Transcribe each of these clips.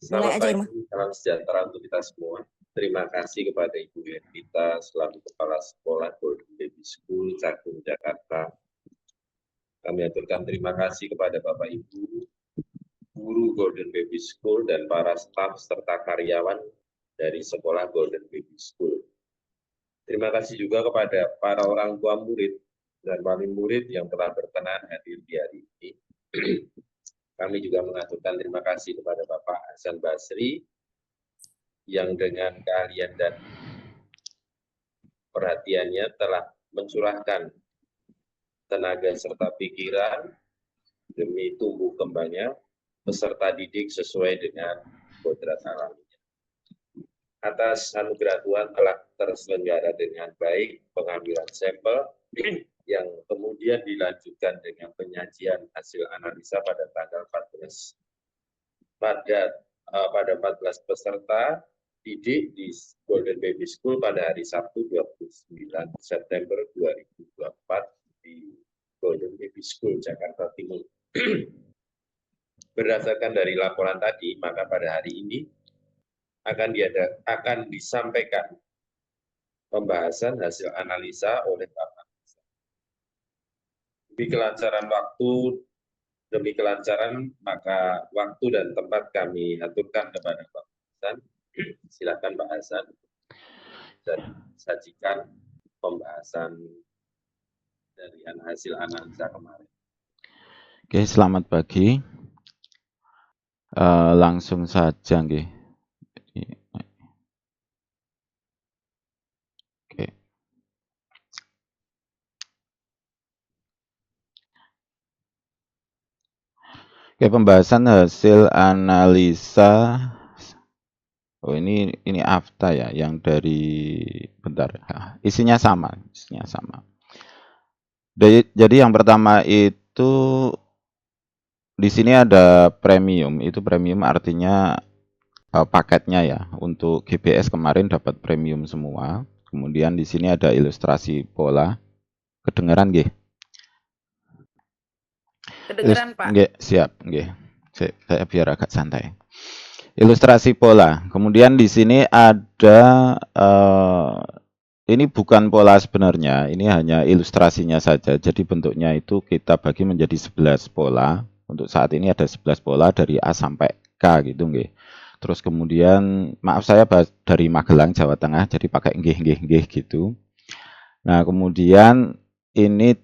Mulai Selamat aja Irma. pagi, salam sejahtera untuk kita semua. Terima kasih kepada Ibu Hervita selaku Kepala Sekolah Golden Baby School Cakung, Jakarta. Kami aturkan terima kasih kepada Bapak Ibu, guru Golden Baby School dan para staf serta karyawan dari Sekolah Golden Baby School. Terima kasih juga kepada para orang tua murid dan wali murid yang telah berkenan hadir di hari ini. Kami juga mengaturkan terima kasih kepada Bapak Hasan Basri yang dengan keahlian dan perhatiannya telah mencurahkan tenaga serta pikiran demi tumbuh kembangnya peserta didik sesuai dengan kodrat alaminya. Atas anugerah Tuhan telah terselenggara dengan baik pengambilan sampel yang kemudian dilanjutkan dengan penyajian hasil analisa pada tanggal 14 pada 14 peserta didik di Golden Baby School pada hari Sabtu 29 September 2024 di Golden Baby School Jakarta Timur. Berdasarkan dari laporan tadi, maka pada hari ini akan disampaikan pembahasan hasil analisa oleh Bapak. Demi kelancaran waktu, demi kelancaran, maka waktu dan tempat kami aturkan kepada Pak Hasan. Silakan Pak Hasan dan sajikan pembahasan dari hasil analisa kemarin. Oke, selamat pagi. Langsung saja, nggih. Oke. Oke, pembahasan hasil analisa. Oh, ini AFTA ya, yang dari bentar. Isinya sama. Jadi yang pertama itu di sini ada premium. Itu premium artinya paketnya ya. Untuk GPS kemarin dapat premium semua. Kemudian di sini ada ilustrasi pola. Kedengaran nggih? Kedengeran Pak. Nggih, siap, nggih. Saya biar agak santai. Ilustrasi pola. Kemudian di sini ada ini bukan pola sebenarnya, ini hanya ilustrasinya saja. Jadi bentuknya itu kita bagi menjadi 11 pola. Untuk saat ini ada 11 pola dari A sampai K gitu nggih. Terus kemudian maaf saya dari Magelang, Jawa Tengah, jadi pakai nggih gitu. Nah, kemudian ini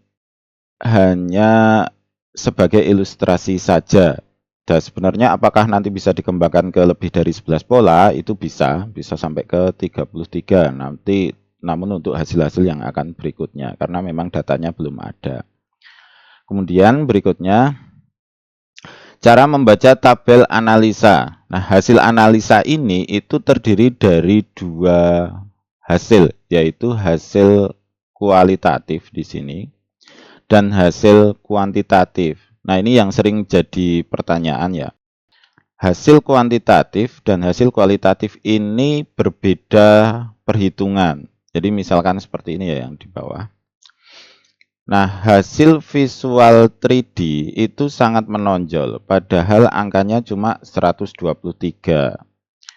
hanya sebagai ilustrasi saja. Dan sebenarnya apakah nanti bisa dikembangkan ke lebih dari 11 pola, itu bisa sampai ke 33 nanti, namun untuk hasil-hasil yang akan berikutnya, karena memang datanya belum ada. Kemudian berikutnya, cara membaca tabel analisa. Nah, hasil analisa ini itu terdiri dari dua hasil, yaitu hasil kualitatif di sini dan hasil kuantitatif. Nah, ini yang sering jadi pertanyaan ya. Hasil kuantitatif dan hasil kualitatif ini berbeda perhitungan. Jadi misalkan seperti ini ya yang di bawah. Nah, hasil visual 3D itu sangat menonjol, padahal angkanya cuma 123.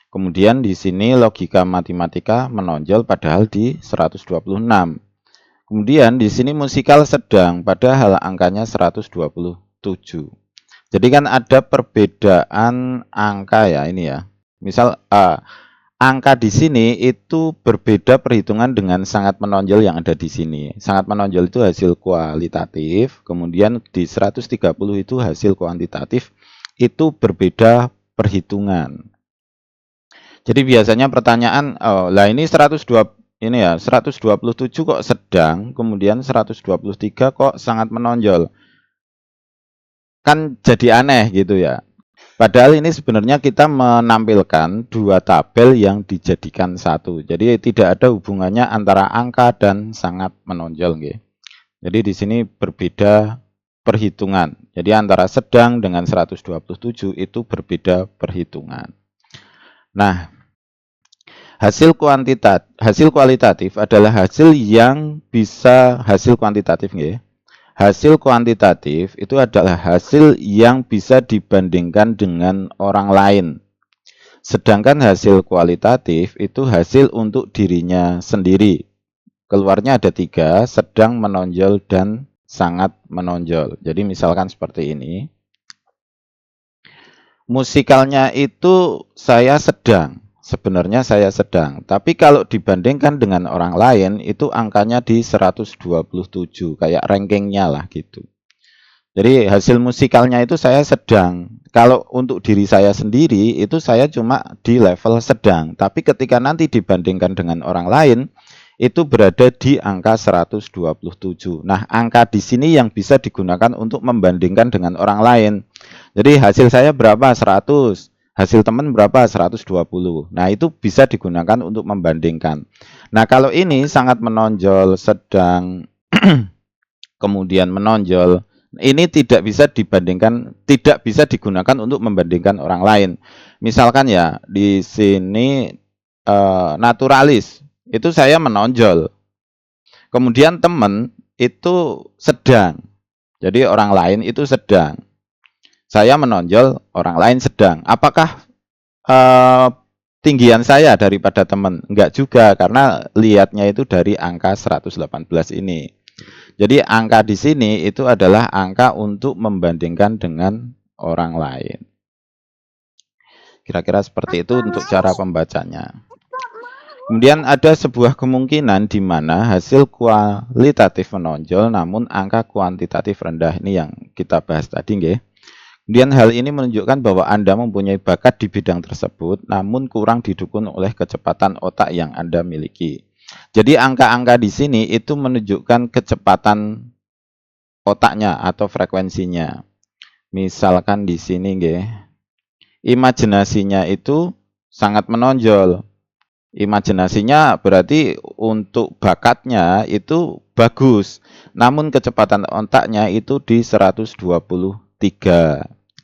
Kemudian di sini logika matematika menonjol padahal di 126. Kemudian di sini musikal sedang, padahal angkanya 127. Jadi kan ada perbedaan angka ya ini ya. Misal angka di sini itu berbeda perhitungan dengan sangat menonjol yang ada di sini. Sangat menonjol itu hasil kualitatif, kemudian di 130 itu hasil kuantitatif, itu berbeda perhitungan. Jadi biasanya pertanyaan, lah ini 127 kok sedang, kemudian 123 kok sangat menonjol. Kan jadi aneh gitu ya. Padahal ini sebenarnya kita menampilkan dua tabel yang dijadikan satu. Jadi tidak ada hubungannya antara angka dan sangat menonjol nggih. Jadi di sini berbeda perhitungan. Jadi antara sedang dengan 127 itu berbeda perhitungan. Nah, hasil kualitatif adalah hasil yang bisa hasil kuantitatif nggih. Hasil kuantitatif itu adalah hasil yang bisa dibandingkan dengan orang lain. Sedangkan hasil kualitatif itu hasil untuk dirinya sendiri. Keluarnya ada 3, sedang, menonjol, dan sangat menonjol. Jadi misalkan seperti ini. Musikalnya itu saya sedang. Sebenarnya saya sedang. Tapi kalau dibandingkan dengan orang lain, itu angkanya di 127. Kayak rankingnya lah gitu. Jadi hasil musikalnya itu saya sedang. Kalau untuk diri saya sendiri itu saya cuma di level sedang. Tapi ketika nanti dibandingkan dengan orang lain itu berada di angka 127. Nah, angka di sini yang bisa digunakan untuk membandingkan dengan orang lain. Jadi hasil saya berapa? 100. Hasil teman berapa? 120. Nah, itu bisa digunakan untuk membandingkan. Nah, kalau ini sangat menonjol, sedang, kemudian menonjol, ini tidak bisa dibandingkan, tidak bisa digunakan untuk membandingkan orang lain. Misalkan ya, di sini naturalis, itu saya menonjol. Kemudian teman itu sedang. Jadi orang lain itu sedang. Saya menonjol, orang lain sedang. Apakah tinggian saya daripada teman? Enggak juga, karena lihatnya itu dari angka 118 ini. Jadi angka di sini itu adalah angka untuk membandingkan dengan orang lain. Kira-kira seperti itu untuk cara pembacanya. Kemudian ada sebuah kemungkinan di mana hasil kualitatif menonjol namun angka kuantitatif rendah. Ini yang kita bahas tadi, nggih. Kemudian hal ini menunjukkan bahwa Anda mempunyai bakat di bidang tersebut namun kurang didukung oleh kecepatan otak yang Anda miliki. Jadi angka-angka di sini itu menunjukkan kecepatan otaknya atau frekuensinya. Misalkan di sini nggih. Imajinasinya itu sangat menonjol. Imajinasinya berarti untuk bakatnya itu bagus. Namun kecepatan otaknya itu di 123.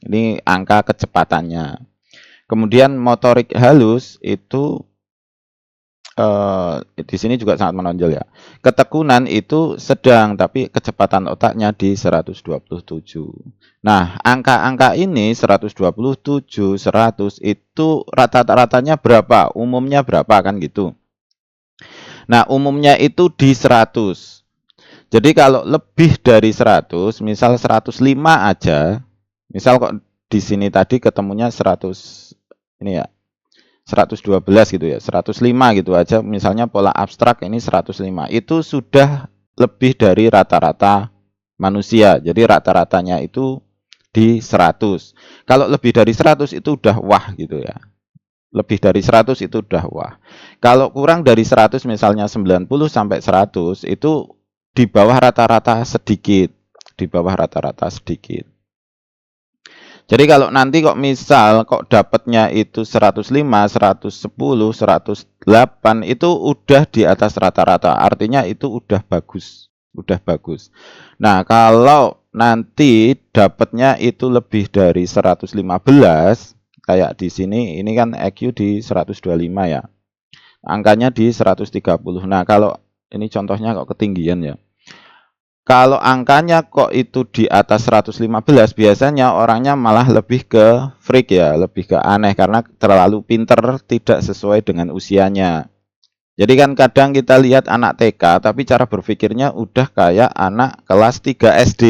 Ini angka kecepatannya. Kemudian motorik halus itu di sini juga sangat menonjol ya. Ketekunan itu sedang, tapi kecepatan otaknya di 127. Nah, angka-angka ini 127, 100 itu rata-ratanya berapa? Umumnya berapa kan gitu. Nah, umumnya itu di 100. Jadi kalau lebih dari 100, misal 105 aja, misal kok di sini tadi ketemunya 100 ini ya. 112 gitu ya, 105 gitu aja, misalnya pola abstrak ini 105, itu sudah lebih dari rata-rata manusia. Jadi rata-ratanya itu di 100. Kalau lebih dari 100 itu udah wah gitu ya. Lebih dari 100 itu udah wah. Kalau kurang dari 100 misalnya 90 sampai 100 itu di bawah rata-rata sedikit. Di bawah rata-rata sedikit. Jadi kalau nanti kok misal kok dapatnya itu 105, 110, 108 itu udah di atas rata-rata. Artinya itu udah bagus, udah bagus. Nah, kalau nanti dapatnya itu lebih dari 115 kayak di sini ini kan EQ di 125 ya. Angkanya di 130. Nah, kalau ini contohnya kok ketinggian ya. Kalau angkanya kok itu di atas 115, biasanya orangnya malah lebih ke freak ya, lebih ke aneh karena terlalu pinter, tidak sesuai dengan usianya. Jadi kan kadang kita lihat anak TK, tapi cara berpikirnya udah kayak anak kelas 3 SD.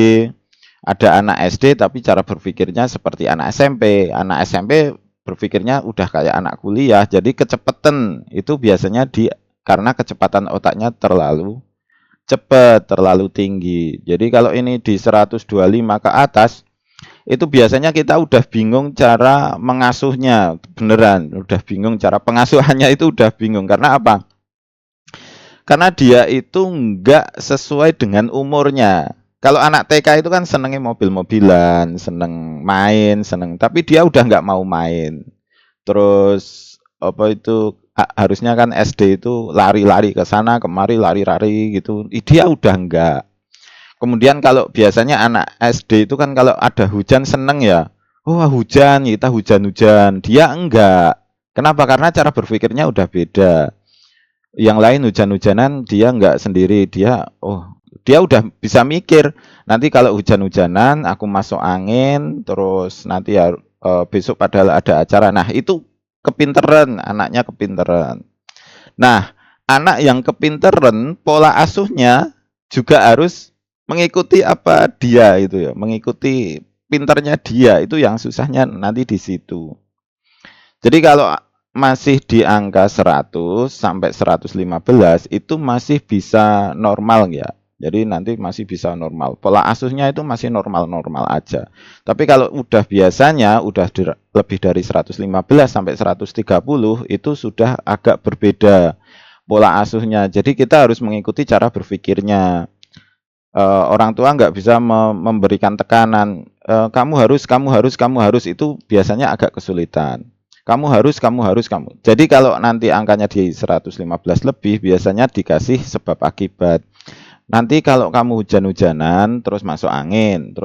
Ada anak SD, tapi cara berpikirnya seperti anak SMP. Anak SMP berpikirnya udah kayak anak kuliah. Jadi kecepatan itu biasanya karena kecepatan otaknya terlalu cepat, terlalu tinggi. Jadi kalau ini di 125 ke atas, itu biasanya kita udah bingung cara mengasuhnya. Beneran, udah bingung cara pengasuhannya itu udah bingung. Karena apa? Karena dia itu nggak sesuai dengan umurnya. Kalau anak TK itu kan senengnya mobil-mobilan, seneng main, seneng. Tapi dia udah nggak mau main. Terus apa itu harusnya kan SD itu lari-lari ke sana kemari lari-lari gitu. Dia udah enggak. Kemudian kalau biasanya anak SD itu kan kalau ada hujan seneng ya. Oh, hujan, kita hujan-hujan. Dia enggak. Kenapa? Karena cara berpikirnya udah beda. Yang lain hujan-hujanan, dia enggak sendiri. Dia udah bisa mikir. Nanti kalau hujan-hujanan, aku masuk angin, terus nanti ya besok padahal ada acara. Nah, itu kepinteran, anaknya kepinteran. Nah, anak yang kepinteran, pola asuhnya juga harus mengikuti apa dia itu ya, mengikuti pinternya dia, itu yang susahnya nanti di situ. Jadi kalau masih di angka 100 sampai 115 itu masih bisa normal ya. Jadi nanti masih bisa normal. Pola asuhnya itu masih normal-normal aja. Tapi kalau udah biasanya udah lebih dari 115 sampai 130 itu sudah agak berbeda pola asuhnya. Jadi kita harus mengikuti cara berpikirnya. Orang tua nggak bisa memberikan tekanan. Kamu harus itu biasanya agak kesulitan. Kamu harus. Jadi kalau nanti angkanya di 115 lebih, biasanya dikasih sebab akibat. Nanti kalau kamu hujan-hujanan, terus masuk angin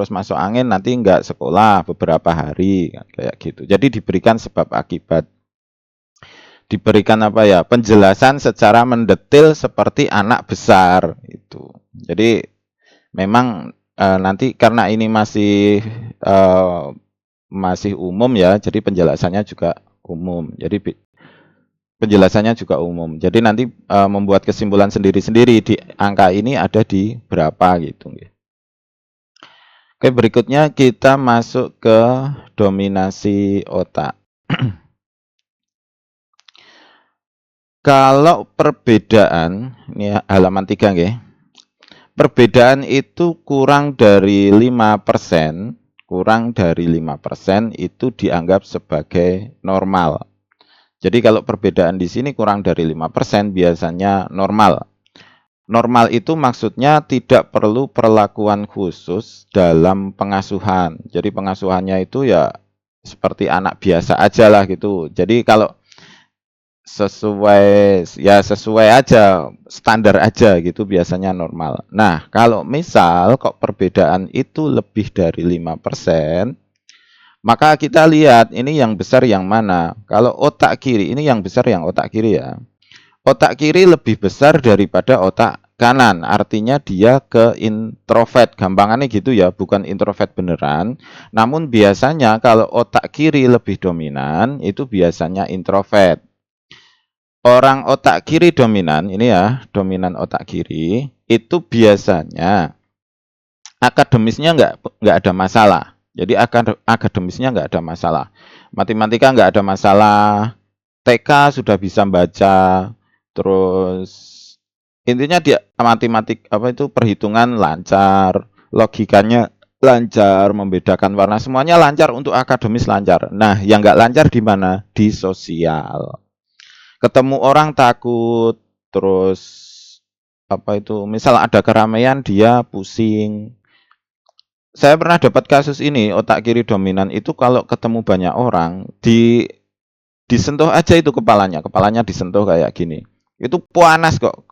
nanti nggak sekolah beberapa hari, kayak gitu. Jadi diberikan sebab akibat. Diberikan apa ya, penjelasan secara mendetil seperti anak besar itu. Jadi memang nanti karena ini masih umum ya, jadi penjelasannya juga umum. Jadi penjelasannya juga umum. Jadi nanti membuat kesimpulan sendiri-sendiri di angka ini ada di berapa gitu. Oke, berikutnya kita masuk ke dominasi otak. Kalau perbedaan, ini halaman 3 nggih. Perbedaan itu kurang dari 5%, itu dianggap sebagai normal. Jadi kalau perbedaan di sini kurang dari 5% biasanya normal. Normal itu maksudnya tidak perlu perlakuan khusus dalam pengasuhan. Jadi pengasuhannya itu ya seperti anak biasa aja lah gitu. Jadi kalau sesuai aja, standar aja gitu biasanya normal. Nah, kalau misal kok perbedaan itu lebih dari 5%, maka kita lihat ini yang besar yang mana. Kalau otak kiri, ini yang besar yang otak kiri ya. Otak kiri lebih besar daripada otak kanan, artinya dia ke introvert. Gampangannya gitu ya, bukan introvert beneran. Namun biasanya kalau otak kiri lebih dominan, itu biasanya introvert. Orang otak kiri dominan, ini ya, dominan otak kiri, itu biasanya akademisnya nggak ada masalah. Jadi akademisnya nggak ada masalah. Matematika nggak ada masalah. TK sudah bisa baca. Terus intinya dia matematik apa itu perhitungan lancar, logikanya lancar, membedakan warna semuanya lancar untuk akademis lancar. Nah, yang nggak lancar di mana? Di sosial. Ketemu orang takut, terus apa itu? Misal ada keramaian dia pusing. Saya pernah dapat kasus ini, otak kiri dominan itu kalau ketemu banyak orang, disentuh aja itu kepalanya disentuh kayak gini. Itu panas kok.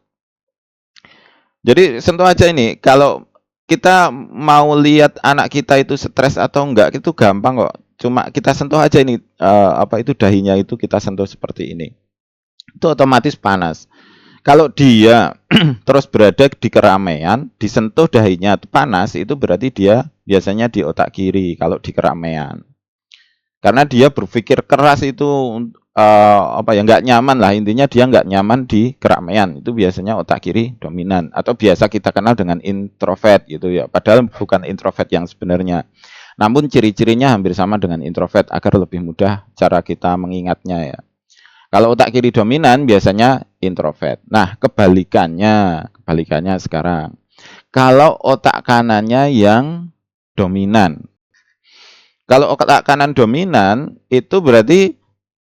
Jadi sentuh aja ini, kalau kita mau lihat anak kita itu stres atau enggak itu gampang kok. Cuma kita sentuh aja ini apa itu dahinya itu kita sentuh seperti ini. Itu otomatis panas. Kalau dia terus berada di keramaian, disentuh dahinya itu panas, itu berarti dia biasanya di otak kiri kalau di keramaian. Karena dia berpikir keras itu apa ya nggak nyaman lah, intinya dia nggak nyaman di keramaian, itu biasanya otak kiri dominan atau biasa kita kenal dengan introvert gitu ya. Padahal bukan introvert yang sebenarnya. Namun ciri-cirinya hampir sama dengan introvert agar lebih mudah cara kita mengingatnya ya. Kalau otak kiri dominan biasanya introvert. Nah, kebalikannya sekarang. Kalau otak kanannya yang dominan. Kalau otak kanan dominan itu berarti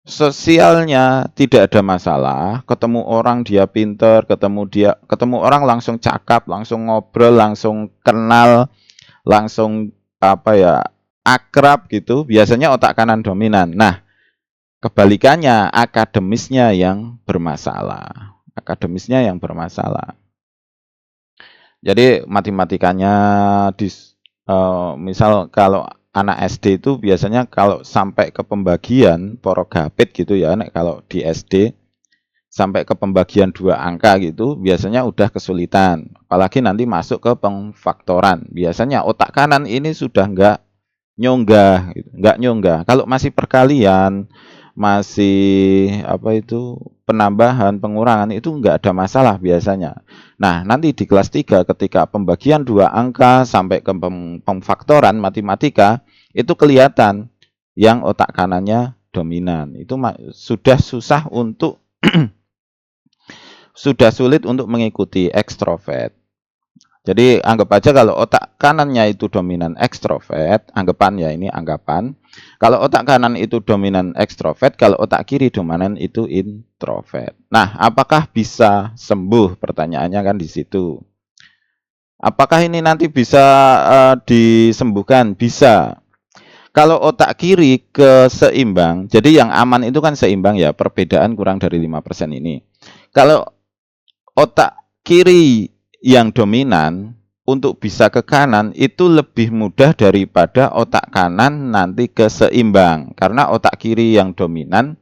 sosialnya tidak ada masalah, ketemu orang dia pinter, ketemu orang langsung cakap, langsung ngobrol, langsung kenal, langsung apa ya, akrab gitu. Biasanya otak kanan dominan. Nah, kebalikannya, akademisnya yang bermasalah. Jadi matematikanya misal kalau anak SD itu biasanya kalau sampai ke pembagian porogapit gitu ya, kalau di SD sampai ke pembagian 2 angka gitu biasanya udah kesulitan. Apalagi nanti masuk ke pengfaktoran. Biasanya otak kanan ini sudah nggak nyonggah gitu. Nggak nyonggah. Kalau masih perkalian, masih apa itu penambahan, pengurangan itu nggak ada masalah biasanya. Nah, nanti di kelas 3 ketika pembagian dua angka sampai ke pemfaktoran matematika itu kelihatan yang otak kanannya dominan. Itu sudah susah untuk sudah sulit untuk mengikuti ekstrovert. Jadi anggap aja kalau otak kanannya itu dominan ekstrovert, anggapan ya ini anggapan. Kalau otak kanan itu dominan ekstrovert, kalau otak kiri dominan itu introvert. Nah, apakah bisa sembuh? Pertanyaannya kan di situ. Apakah ini nanti bisa disembuhkan? Bisa. Kalau otak kiri keseimbang, jadi yang aman itu kan seimbang ya, perbedaan kurang dari 5% ini. Kalau otak kiri yang dominan untuk bisa ke kanan itu lebih mudah daripada otak kanan nanti keseimbang. Karena otak kiri yang dominan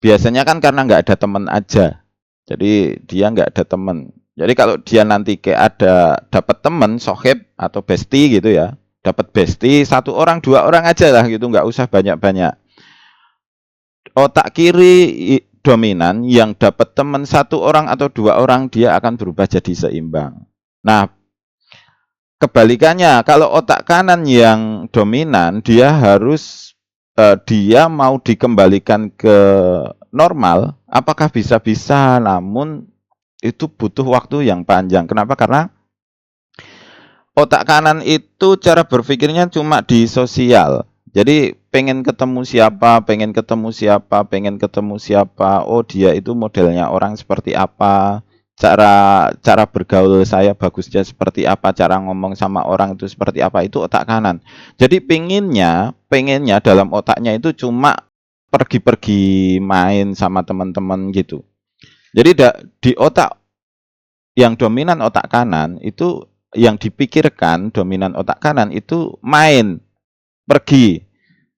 biasanya kan karena nggak ada teman aja. Jadi dia nggak ada teman. Jadi kalau dia nanti kayak ada dapat teman, sohib atau bestie gitu ya, dapat bestie 1 orang 2 orang aja lah gitu, nggak usah banyak-banyak. Otak kiri dominan yang dapat teman 1 orang atau 2 orang dia akan berubah jadi seimbang. Nah, kebalikannya kalau otak kanan yang dominan dia harus dia mau dikembalikan ke normal, apakah bisa-bisa, namun itu butuh waktu yang panjang. Kenapa? Karena otak kanan itu cara berpikirnya cuma di sosial. Jadi pengen ketemu siapa, pengen ketemu siapa, pengen ketemu siapa. Oh, dia itu modelnya orang seperti apa, cara bergaul saya bagusnya seperti apa, cara ngomong sama orang itu seperti apa, itu otak kanan. Jadi pengennya dalam otaknya itu cuma pergi-pergi main sama teman-teman gitu. Jadi di otak yang dominan otak kanan itu, yang dipikirkan dominan otak kanan itu main, pergi,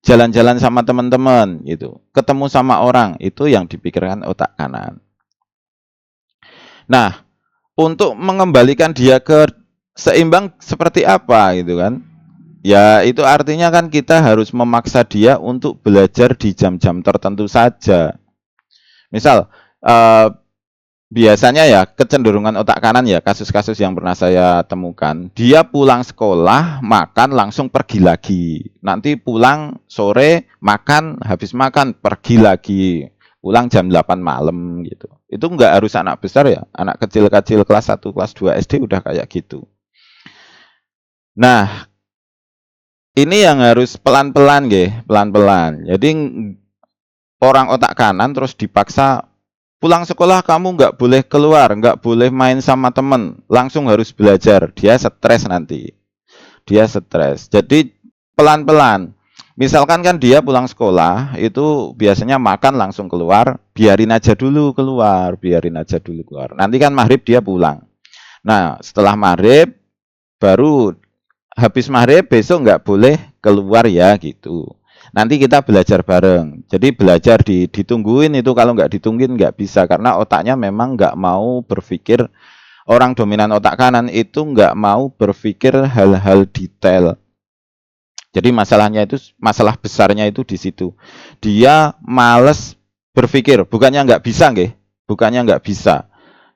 jalan-jalan sama teman-teman gitu, ketemu sama orang, itu yang dipikirkan otak kanan. Nah, untuk mengembalikan dia ke seimbang seperti apa gitu kan? Ya, itu artinya kan kita harus memaksa dia untuk belajar di jam-jam tertentu saja. Misal biasanya ya kecenderungan otak kanan ya, kasus-kasus yang pernah saya temukan, dia pulang sekolah, makan, langsung pergi lagi. Nanti pulang sore, makan, habis makan, pergi lagi. Pulang jam 8 malam gitu. Itu enggak harus anak besar ya, anak kecil-kecil kelas 1, kelas 2 SD udah kayak gitu. Nah, ini yang harus pelan-pelan nggih, pelan-pelan. Jadi orang otak kanan terus dipaksa pulang sekolah kamu nggak boleh keluar, nggak boleh main sama temen, langsung harus belajar. Dia stres nanti. Dia stres. Jadi pelan-pelan. Misalkan kan dia pulang sekolah, itu biasanya makan langsung keluar, biarin aja dulu keluar, biarin aja dulu keluar. Nanti kan maghrib dia pulang. Nah, setelah maghrib, baru habis maghrib besok nggak boleh keluar ya gitu. Nanti kita belajar bareng. Jadi belajar ditungguin itu, kalau nggak ditungguin nggak bisa. Karena otaknya memang nggak mau berpikir, orang dominan otak kanan itu nggak mau berpikir hal-hal detail. Jadi masalahnya itu, masalah besarnya itu di situ. Dia males berpikir, bukannya nggak bisa nggih, bukannya nggak bisa.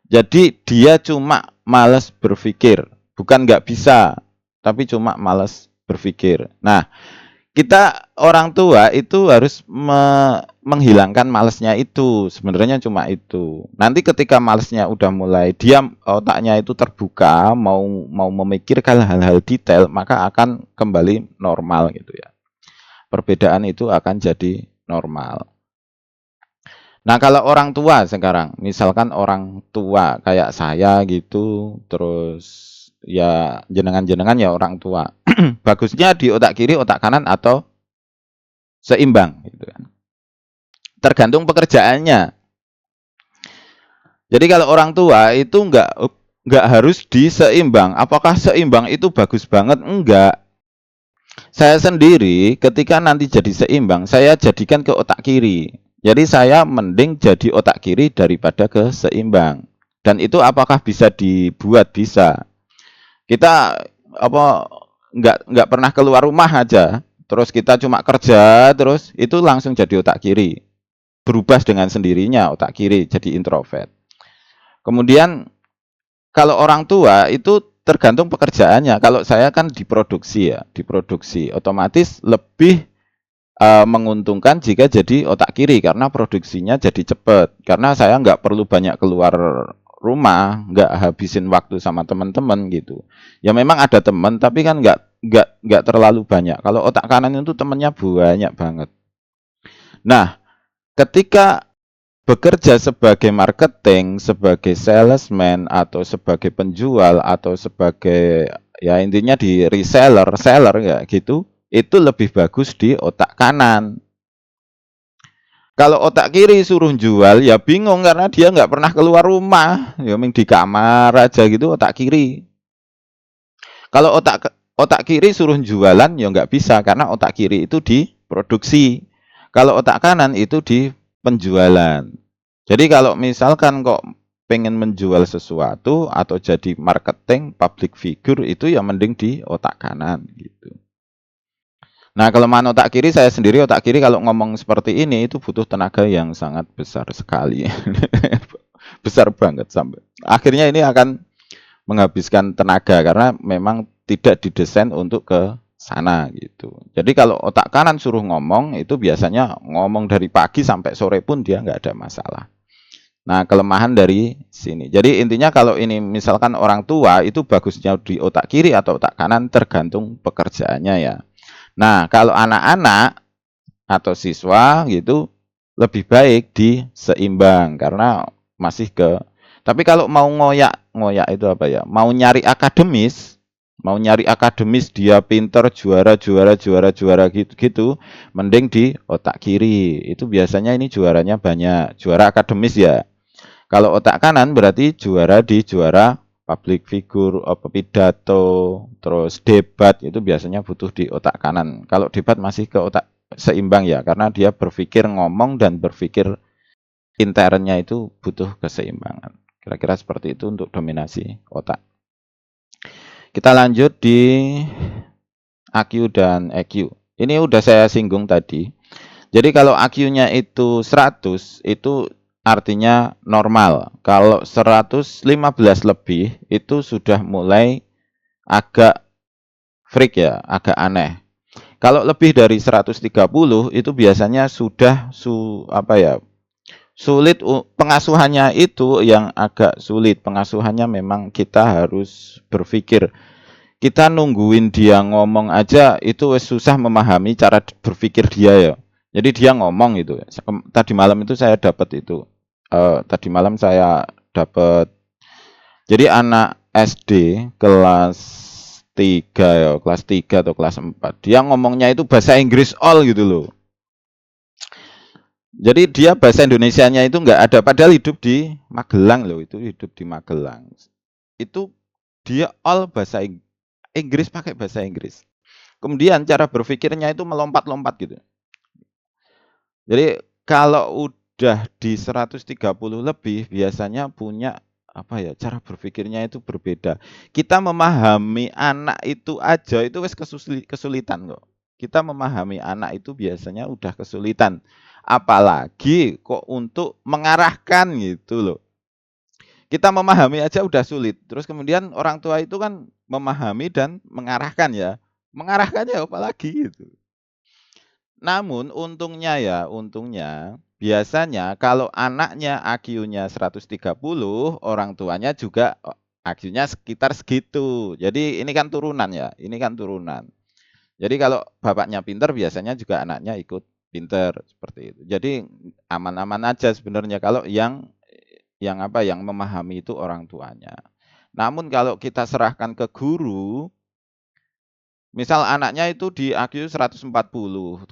Jadi dia cuma males berpikir, bukan nggak bisa, tapi cuma males berpikir. Nah, kita orang tua itu harus menghilangkan malesnya itu. Sebenarnya cuma itu. Nanti ketika malesnya udah mulai diam, otaknya itu terbuka, mau memikirkan hal-hal detail, maka akan kembali normal gitu ya. Perbedaan itu akan jadi normal. Nah, kalau orang tua sekarang, misalkan orang tua kayak saya gitu, terus ya jenengan-jenengan ya orang tua. Bagusnya di otak kiri, otak kanan, atau seimbang gitu kan. Tergantung pekerjaannya. Jadi kalau orang tua itu nggak harus diseimbang. Apakah seimbang itu bagus banget? Enggak. Saya sendiri ketika nanti jadi seimbang, saya jadikan ke otak kiri. Jadi saya mending jadi otak kiri daripada ke seimbang. Dan itu apakah bisa dibuat? Bisa. Kita nggak pernah keluar rumah aja, terus kita cuma kerja, terus itu langsung jadi otak kiri. Berubah dengan sendirinya otak kiri jadi introvert. Kemudian kalau orang tua itu tergantung pekerjaannya. Kalau saya kan diproduksi ya, diproduksi otomatis lebih menguntungkan jika jadi otak kiri karena produksinya jadi cepat. Karena saya nggak perlu banyak keluar rumah, nggak habisin waktu sama teman-teman gitu. Ya memang ada teman, tapi kan nggak terlalu banyak. Kalau otak kanan itu temannya banyak banget. Nah, ketika bekerja sebagai marketing, sebagai salesman, atau sebagai penjual, atau sebagai ya intinya di reseller, seller ya gitu, itu lebih bagus di otak kanan. Kalau otak kiri suruh jual ya bingung karena dia nggak pernah keluar rumah, ya di kamar aja gitu otak kiri. Kalau otak kiri suruh jualan ya nggak bisa karena otak kiri itu di produksi. Kalau otak kanan itu di penjualan. Jadi kalau misalkan kok pengen menjual sesuatu atau jadi marketing, public figure itu ya mending di otak kanan gitu. Nah, kelemahan otak kiri saya sendiri otak kiri kalau ngomong seperti ini itu butuh tenaga yang sangat besar sekali. Besar banget sampai. Akhirnya ini akan menghabiskan tenaga karena memang tidak didesain untuk ke sana gitu. Jadi kalau otak kanan suruh ngomong itu biasanya ngomong dari pagi sampai sore pun dia nggak ada masalah. Nah, kelemahan dari sini. Jadi intinya kalau ini misalkan orang tua itu bagusnya di otak kiri atau otak kanan tergantung pekerjaannya ya. Nah, kalau anak-anak atau siswa gitu lebih baik diseimbang karena masih ke. Tapi kalau mau ngoyak itu apa ya? Mau nyari akademis dia pinter juara gitu, mending di otak kiri. Itu biasanya ini juaranya banyak, juara akademis ya. Kalau otak kanan berarti juara public figure, pidato, terus debat itu biasanya butuh di otak kanan. Kalau debat masih ke otak seimbang ya, karena dia berpikir ngomong dan berpikir internnya itu butuh keseimbangan. Kira-kira seperti itu untuk dominasi otak. Kita lanjut di AQ dan EQ. Ini udah saya singgung tadi. Jadi kalau AQ-nya itu 100, itu artinya normal. Kalau 115 lebih, itu sudah mulai agak freak ya, agak aneh. Kalau lebih dari 130, itu biasanya sudah sulit. Pengasuhannya itu yang agak sulit. Pengasuhannya memang kita harus berpikir. Kita nungguin dia ngomong aja itu susah memahami cara berpikir dia ya. Jadi dia ngomong itu. Tadi malam itu saya dapat itu. Tadi malam saya dapat. Jadi anak SD kelas 3 ya, kelas 3 atau kelas 4. Dia ngomongnya itu bahasa Inggris all gitu loh. Jadi dia bahasa Indonesianya itu nggak ada. Padahal hidup di Magelang loh. Itu hidup di Magelang. Itu dia all bahasa Inggris pakai bahasa Inggris. Kemudian cara berpikirnya itu melompat-lompat gitu. Jadi kalau udah di 130 lebih biasanya punya cara berpikirnya itu berbeda. Kita memahami anak itu aja itu wes kesulitan kok. Kita memahami anak itu biasanya udah kesulitan. Apalagi kok untuk mengarahkan gitu loh. Kita memahami aja udah sulit. Terus kemudian orang tua itu kan memahami dan mengarahkan ya. Mengarahkannya apalagi gitu. Namun untungnya biasanya kalau anaknya IQ-nya 130, orang tuanya juga IQ-nya sekitar segitu. Jadi ini kan turunan ya, ini kan turunan. Jadi kalau bapaknya pinter biasanya juga anaknya ikut pinter seperti itu. Jadi aman-aman aja sebenarnya kalau yang memahami itu orang tuanya. Namun kalau kita serahkan ke guru, misal anaknya itu di IQ 140,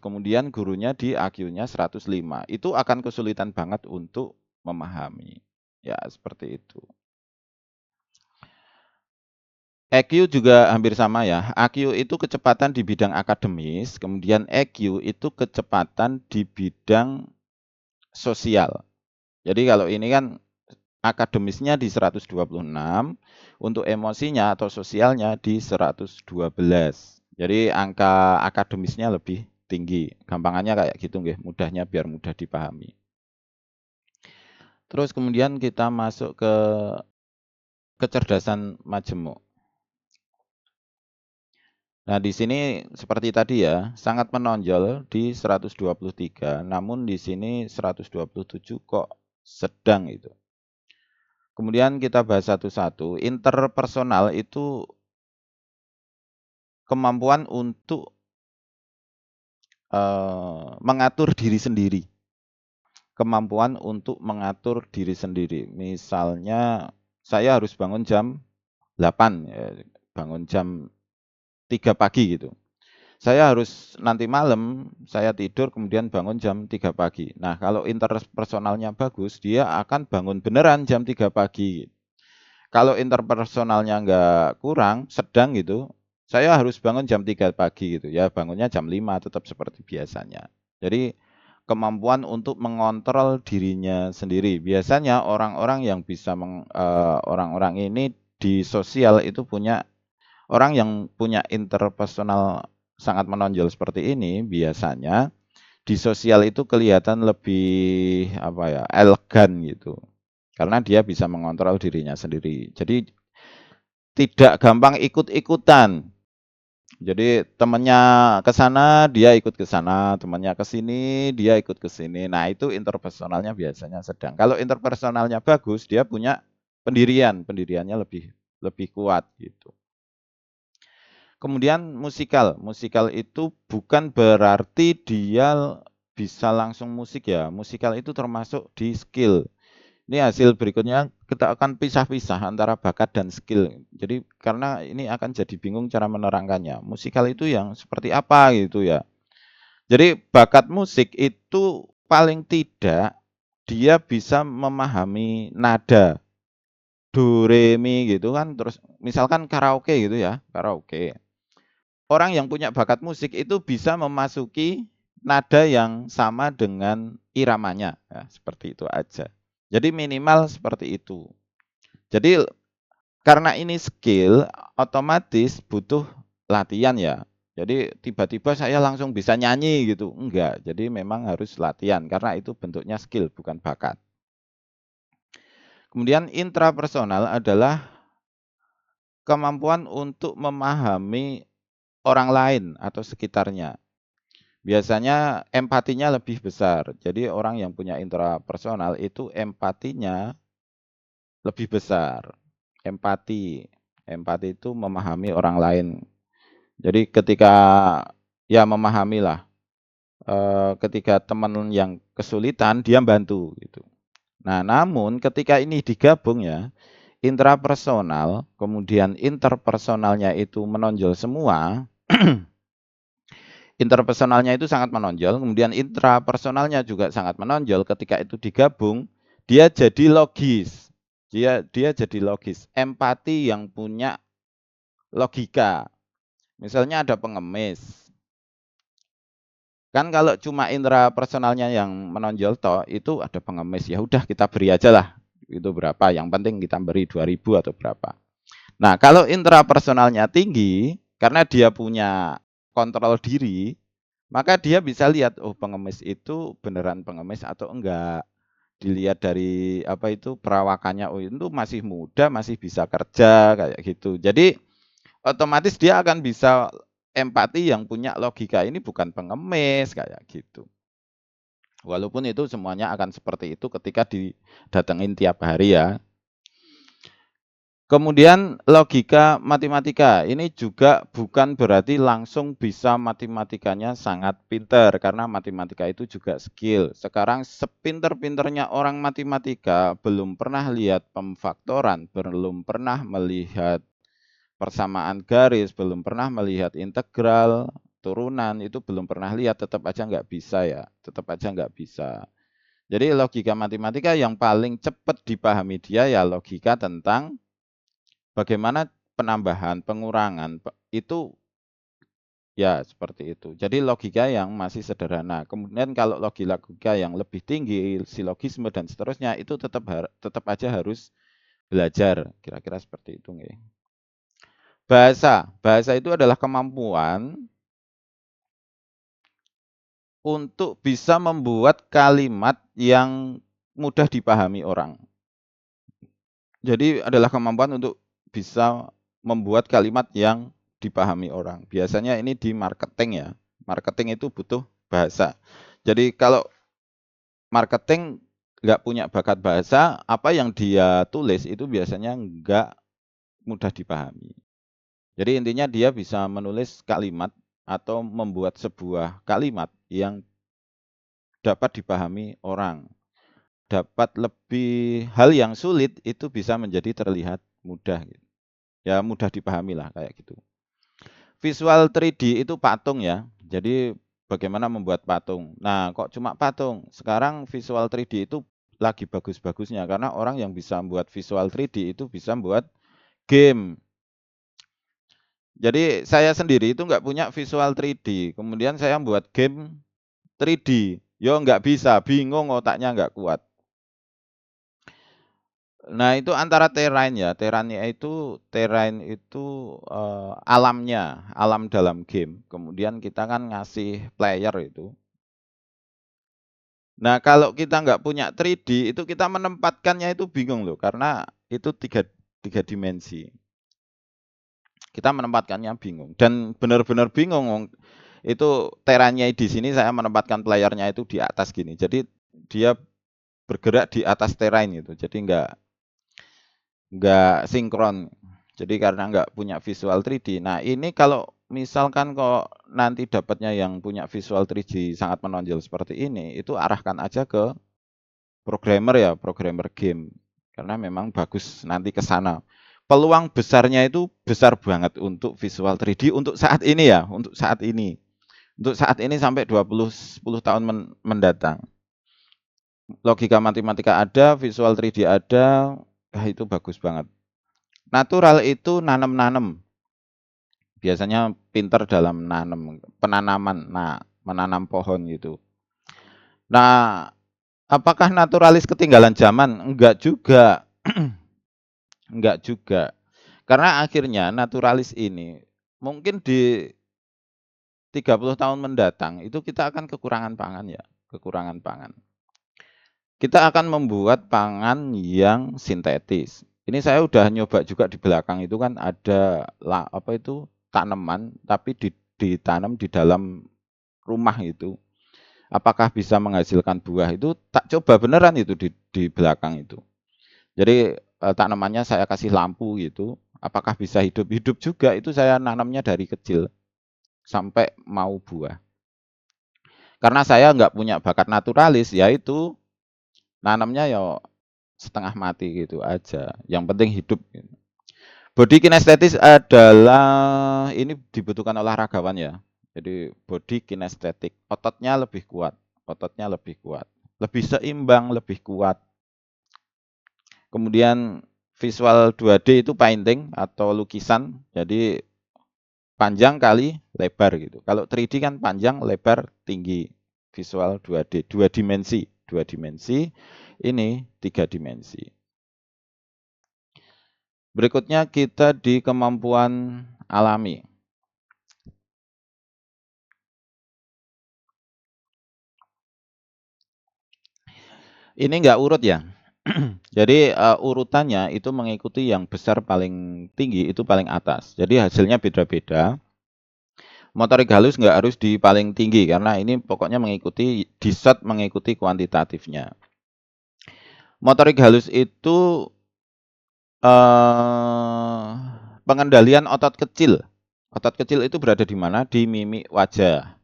kemudian gurunya di IQ-nya 105. Itu akan kesulitan banget untuk memahami. Ya, seperti itu. EQ juga hampir sama ya. AQ itu kecepatan di bidang akademis, kemudian EQ itu kecepatan di bidang sosial. Jadi kalau ini kan akademisnya di 126, untuk emosinya atau sosialnya di 112. Jadi angka akademisnya lebih tinggi. Gampangannya kayak gitu nggih, mudahnya biar mudah dipahami. Terus kemudian kita masuk ke kecerdasan majemuk. Nah, di sini seperti tadi ya, sangat menonjol di 123, namun di sini 127 kok sedang itu. Kemudian kita bahas satu-satu. Interpersonal itu kemampuan untuk mengatur diri sendiri. Kemampuan untuk mengatur diri sendiri. Misalnya saya harus bangun jam 8, bangun jam 3 pagi gitu. Saya harus nanti malam saya tidur kemudian bangun jam 3 pagi. Nah, kalau interpersonalnya bagus, dia akan bangun beneran jam 3 pagi. Kalau interpersonalnya nggak kurang, sedang gitu, saya harus bangun jam 3 pagi gitu. Ya, bangunnya jam 5 tetap seperti biasanya. Jadi kemampuan untuk mengontrol dirinya sendiri. Biasanya orang-orang yang bisa orang-orang ini di sosial itu punya orang yang punya interpersonal sangat menonjol seperti ini biasanya di sosial itu kelihatan lebih apa ya, elegan gitu. Karena dia bisa mengontrol dirinya sendiri. Jadi tidak gampang ikut-ikutan. Jadi temannya ke sana, dia ikut ke sana, temannya ke sini, dia ikut ke sini. Nah, itu interpersonalnya biasanya sedang. Kalau interpersonalnya bagus, dia punya pendirian, pendiriannya lebih lebih kuat gitu. Kemudian musikal. Musikal itu bukan berarti dia bisa langsung musik ya. Musikal itu termasuk di skill. Ini hasil berikutnya kita akan pisah-pisah antara bakat dan skill. Jadi karena ini akan jadi bingung cara menerangkannya. Musikal itu yang seperti apa gitu ya. Jadi bakat musik itu paling tidak dia bisa memahami nada do re mi gitu kan, terus misalkan karaoke gitu ya, karaoke. Orang yang punya bakat musik itu bisa memasuki nada yang sama dengan iramanya, ya, seperti itu aja. Jadi minimal seperti itu. Jadi karena ini skill, otomatis butuh latihan ya. Jadi tiba-tiba saya langsung bisa nyanyi gitu, enggak. Jadi memang harus latihan karena itu bentuknya skill bukan bakat. Kemudian intrapersonal adalah kemampuan untuk memahami orang lain atau sekitarnya. Biasanya empatinya lebih besar. Jadi orang yang punya intrapersonal itu empatinya lebih besar. Empati. Empati itu memahami orang lain. Jadi ketika ya memahamilah. Ketika teman yang kesulitan dia bantu gitu. Nah, namun ketika ini digabung ya, intrapersonal kemudian interpersonalnya itu menonjol semua. Interpersonalnya itu sangat menonjol, kemudian intrapersonalnya juga sangat menonjol. Ketika itu digabung, dia jadi logis. Dia jadi logis. Empati yang punya logika. Misalnya ada pengemis. Kan kalau cuma intrapersonalnya yang menonjol toh, itu ada pengemis. Ya udah kita beri aja lah. Itu berapa? Yang penting kita beri 2.000 atau berapa. Nah, kalau intrapersonalnya tinggi, karena dia punya kontrol diri, maka dia bisa lihat, oh pengemis itu beneran pengemis atau enggak. Dilihat dari apa itu perawakannya, oh itu masih muda, masih bisa kerja kayak gitu. Jadi otomatis dia akan bisa empati yang punya logika ini bukan pengemis kayak gitu. Walaupun itu semuanya akan seperti itu ketika didatengin tiap hari ya. Kemudian logika matematika, ini juga bukan berarti langsung bisa matematikanya sangat pinter, karena matematika itu juga skill. Sekarang sepinter-pinternya orang matematika belum pernah lihat pemfaktoran, belum pernah melihat persamaan garis, belum pernah melihat integral, turunan, itu belum pernah lihat, tetap aja nggak bisa ya, tetap aja nggak bisa. Jadi logika matematika yang paling cepat dipahami dia ya logika tentang bagaimana penambahan, pengurangan, itu ya seperti itu. Jadi logika yang masih sederhana. Kemudian kalau logika yang lebih tinggi, silogisme dan seterusnya, itu tetap aja harus belajar. Kira-kira seperti itu nggih. Bahasa itu adalah kemampuan untuk bisa membuat kalimat yang mudah dipahami orang. Jadi adalah kemampuan untuk bisa membuat kalimat yang dipahami orang. Biasanya ini di marketing ya. Marketing itu butuh bahasa. Jadi kalau marketing nggak punya bakat bahasa, apa yang dia tulis itu biasanya nggak mudah dipahami. Jadi intinya dia bisa menulis kalimat atau membuat sebuah kalimat yang dapat dipahami orang. Dapat lebih hal yang sulit itu bisa menjadi terlihat mudah gitu. Ya mudah dipahami lah kayak gitu. Visual 3D itu patung ya. Jadi bagaimana membuat patung. Nah, kok cuma patung? Sekarang visual 3D itu lagi bagus-bagusnya karena orang yang bisa membuat visual 3D itu bisa membuat game. Jadi saya sendiri itu nggak punya visual 3D. Kemudian saya membuat game 3D. Yo nggak bisa, bingung otaknya nggak kuat. Nah, itu antara terrain ya. Terrain itu alamnya, alam dalam game. Kemudian kita kan ngasih player itu. Nah, kalau kita nggak punya 3D, itu kita menempatkannya itu bingung loh, karena itu tiga dimensi. Kita menempatkannya bingung dan benar-benar bingung. Itu terrainnya di sini saya menempatkan playernya itu di atas gini. Jadi dia bergerak di atas terrain itu. Jadi nggak sinkron. Jadi karena nggak punya visual 3D. Nah ini kalau misalkan kok nanti dapatnya yang punya visual 3D sangat menonjol seperti ini, itu arahkan aja ke programmer ya, programmer game. Karena memang bagus nanti ke sana. Peluang besarnya itu besar banget untuk visual 3D untuk saat ini ya, untuk saat ini. Untuk saat ini sampai 10 tahun mendatang. Logika matematika ada, visual 3D ada, itu bagus banget. Natural itu nanam-nanam. Biasanya pinter dalam penanaman. Nah, menanam pohon gitu. Nah, apakah naturalis ketinggalan zaman? Enggak juga. Enggak juga. Karena akhirnya naturalis ini mungkin di 30 tahun mendatang itu kita akan kekurangan pangan ya, kekurangan pangan. Kita akan membuat pangan yang sintetis. Ini saya udah nyoba juga di belakang itu kan ada apa itu tanaman tapi ditanam di dalam rumah itu. Apakah bisa menghasilkan buah itu tak coba beneran itu di belakang itu. Jadi tanamannya saya kasih lampu gitu. Apakah bisa hidup? Hidup juga itu saya nanamnya dari kecil sampai mau buah. Karena saya nggak punya bakat naturalis, yaitu nanamnya ya setengah mati gitu aja. Yang penting hidup. Gitu. Body kinestetis adalah ini dibutuhkan olahragawan ya. Jadi body kinestetik, ototnya lebih kuat, lebih seimbang, lebih kuat. Kemudian visual 2D itu painting atau lukisan. Jadi panjang kali lebar gitu. Kalau 3D kan panjang, lebar, tinggi. Visual 2D, dua dimensi. Ini 3 dimensi. Berikutnya kita di kemampuan alami. Ini enggak urut ya. Jadi urutannya itu mengikuti yang besar paling tinggi itu paling atas. Jadi hasilnya beda-beda. Motorik halus nggak harus di paling tinggi karena ini pokoknya mengikuti disot mengikuti kuantitatifnya. Motorik halus itu pengendalian otot kecil. Otot kecil itu berada di mana? Di mimik wajah.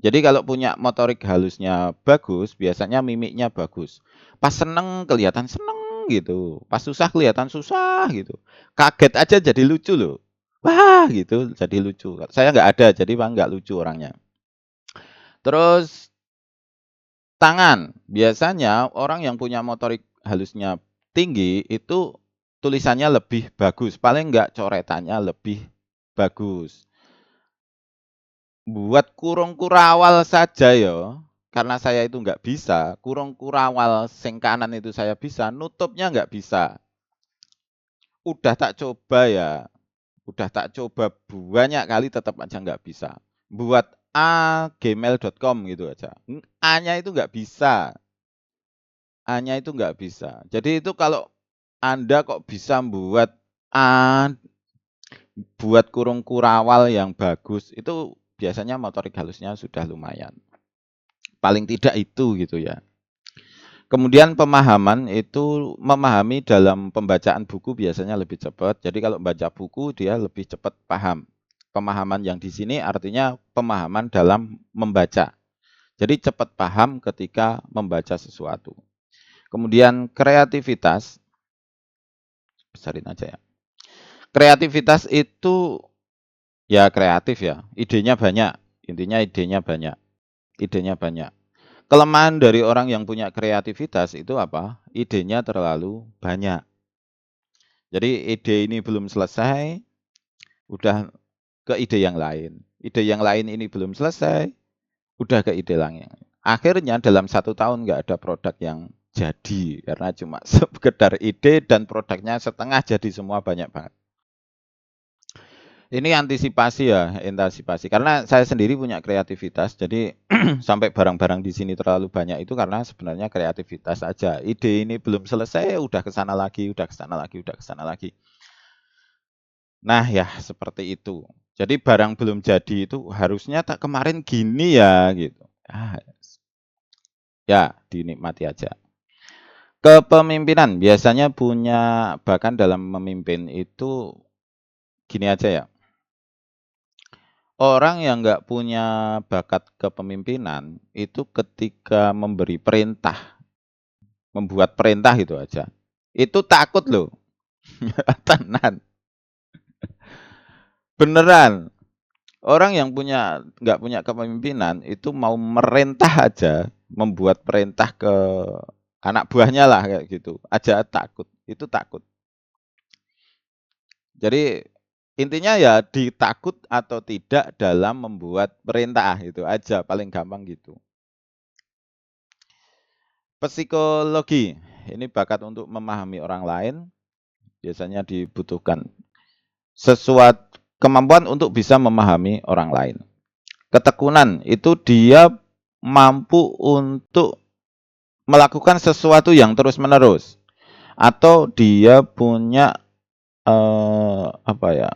Jadi kalau punya motorik halusnya bagus, biasanya mimiknya bagus. Pas seneng kelihatan seneng gitu. Pas susah kelihatan susah gitu. Kaget aja jadi lucu loh. Wah gitu, jadi lucu. Saya nggak ada, jadi bang nggak lucu orangnya. Terus tangan. Biasanya orang yang punya motorik halusnya tinggi itu tulisannya lebih bagus. Paling nggak coretannya lebih bagus. Buat kurung kurawal saja ya. Karena saya itu nggak bisa, kurung kurawal sing kanan itu saya bisa, nutupnya nggak bisa. Udah tak coba ya, Udah tak coba banyak kali tetap aja nggak bisa. Buat gmail.com gitu aja. A-nya itu nggak bisa. A-nya itu nggak bisa. Jadi itu kalau Anda kok bisa buat kurung kurawal yang bagus, itu biasanya motorik halusnya sudah lumayan. Paling tidak itu gitu ya. Kemudian pemahaman itu memahami dalam pembacaan buku biasanya lebih cepat. Jadi kalau baca buku dia lebih cepat paham. Pemahaman yang di sini artinya pemahaman dalam membaca. Jadi cepat paham ketika membaca sesuatu. Kemudian kreativitas, besarin aja ya. Kreativitas itu ya kreatif ya, idenya banyak. Intinya idenya banyak. Idenya banyak. Kelemahan dari orang yang punya kreativitas itu apa? Idenya terlalu banyak. Jadi ide ini belum selesai, udah ke ide yang lain. Ide yang lain ini belum selesai, udah ke ide lain. Akhirnya dalam 1 tahun nggak ada produk yang jadi karena cuma sekedar ide dan produknya setengah jadi semua banyak banget. Ini antisipasi ya, antisipasi. Karena saya sendiri punya kreativitas, jadi sampai barang-barang di sini terlalu banyak itu karena sebenarnya kreativitas aja. Ide ini belum selesai, udah ke sana lagi, udah ke sana lagi, udah ke sana lagi. Nah ya, seperti itu. Jadi barang belum jadi itu harusnya tak kemarin gini ya gitu. Ya, dinikmati aja. Kepemimpinan biasanya punya bahkan dalam memimpin itu gini aja ya. Orang yang nggak punya bakat kepemimpinan itu ketika memberi perintah, membuat perintah itu aja, itu takut loh. Tenan. Beneran. Orang yang nggak punya kepemimpinan itu mau merintah aja, membuat perintah ke anak buahnya lah kayak gitu, aja takut. Itu takut. Jadi intinya ya ditakut atau tidak dalam membuat perintah itu aja paling gampang gitu. Psikologi, ini bakat untuk memahami orang lain, biasanya dibutuhkan kemampuan untuk bisa memahami orang lain. Ketekunan, itu dia mampu untuk melakukan sesuatu yang terus-menerus. Atau dia punya, apa ya,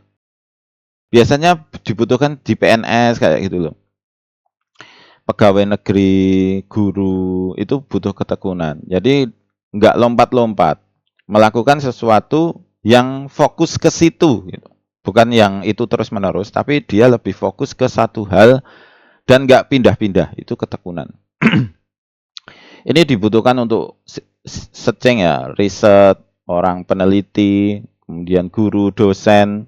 biasanya dibutuhkan di PNS kayak gitu loh. Pegawai negeri, guru, itu butuh ketekunan. Jadi nggak lompat-lompat, melakukan sesuatu yang fokus ke situ. Gitu. Bukan yang itu terus-menerus, tapi dia lebih fokus ke satu hal dan nggak pindah-pindah. Itu ketekunan. Ini dibutuhkan untuk searching ya, riset, orang peneliti, kemudian guru, dosen,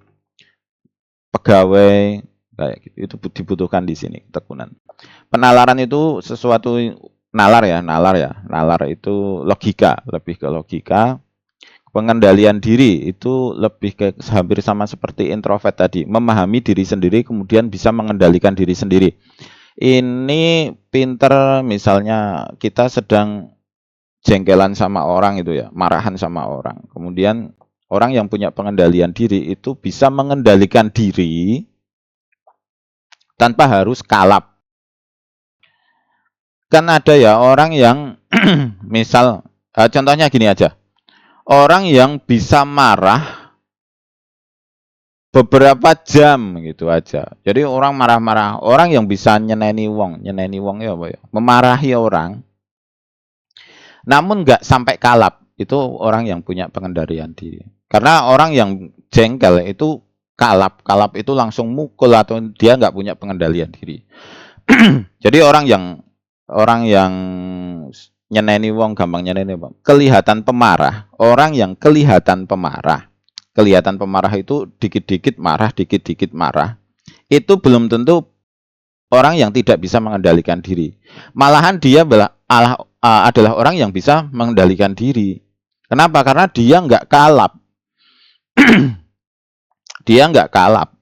pegawai, kayak gitu. Itu dibutuhkan di sini ketekunan. Penalaran itu sesuatu nalar ya. Nalar itu logika, lebih ke logika. Pengendalian diri itu lebih ke hampir sama seperti introvert tadi, memahami diri sendiri kemudian bisa mengendalikan diri sendiri. Ini pinter misalnya kita sedang jengkelan sama orang itu ya, marahan sama orang. Kemudian orang yang punya pengendalian diri itu bisa mengendalikan diri tanpa harus kalap. Kan ada ya orang yang misal contohnya gini aja. Orang yang bisa marah beberapa jam gitu aja. Jadi orang marah-marah, orang yang bisa nyeneni wong ya apa ya? Memarahi orang namun nggak sampai kalap. Itu orang yang punya pengendalian diri. Karena orang yang jengkel itu kalap itu langsung mukul atau dia nggak punya pengendalian diri. Jadi orang yang nyeneni wong gampang nyeneni wong. Kelihatan pemarah, orang yang kelihatan pemarah itu dikit-dikit marah. Itu belum tentu orang yang tidak bisa mengendalikan diri. Malahan dia adalah orang yang bisa mengendalikan diri. Kenapa? Karena dia nggak kalap. Dia nggak kalap.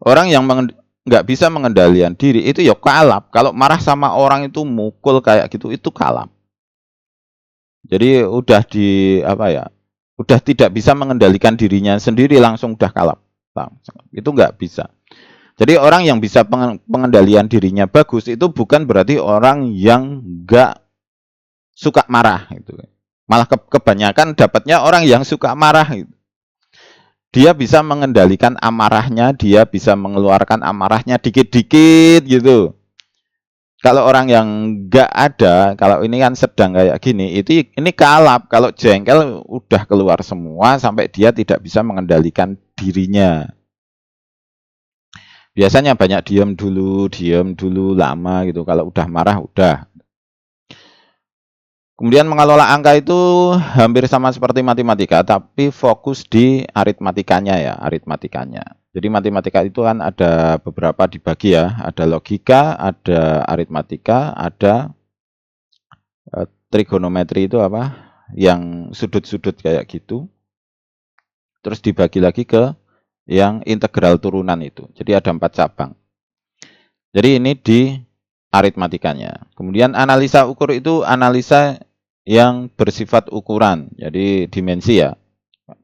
Orang yang nggak bisa mengendalikan diri itu ya kalap. Kalau marah sama orang itu mukul kayak gitu, itu kalap. Jadi udah udah tidak bisa mengendalikan dirinya sendiri langsung udah kalap. Itu nggak bisa. Jadi orang yang bisa pengendalian dirinya bagus itu bukan berarti orang yang nggak suka marah gitu. Malah kebanyakan dapatnya orang yang suka marah gitu. Dia bisa mengendalikan amarahnya, dia bisa mengeluarkan amarahnya dikit-dikit gitu. Kalau orang yang nggak ada, kalau ini kan sedang kayak gini, ini kalap. Kalau jengkel udah keluar semua sampai dia tidak bisa mengendalikan dirinya. Biasanya banyak diem dulu lama gitu. Kalau udah marah udah. Kemudian mengelola angka itu hampir sama seperti matematika, tapi fokus di aritmatikanya ya, aritmatikanya. Jadi matematika itu kan ada beberapa dibagi ya, ada logika, ada aritmatika, ada trigonometri itu apa? Yang sudut-sudut kayak gitu. Terus dibagi lagi ke yang integral turunan itu. Jadi ada 4 cabang. Jadi ini di aritmatikanya. Kemudian analisa ukur itu analisa yang bersifat ukuran. Jadi dimensi ya.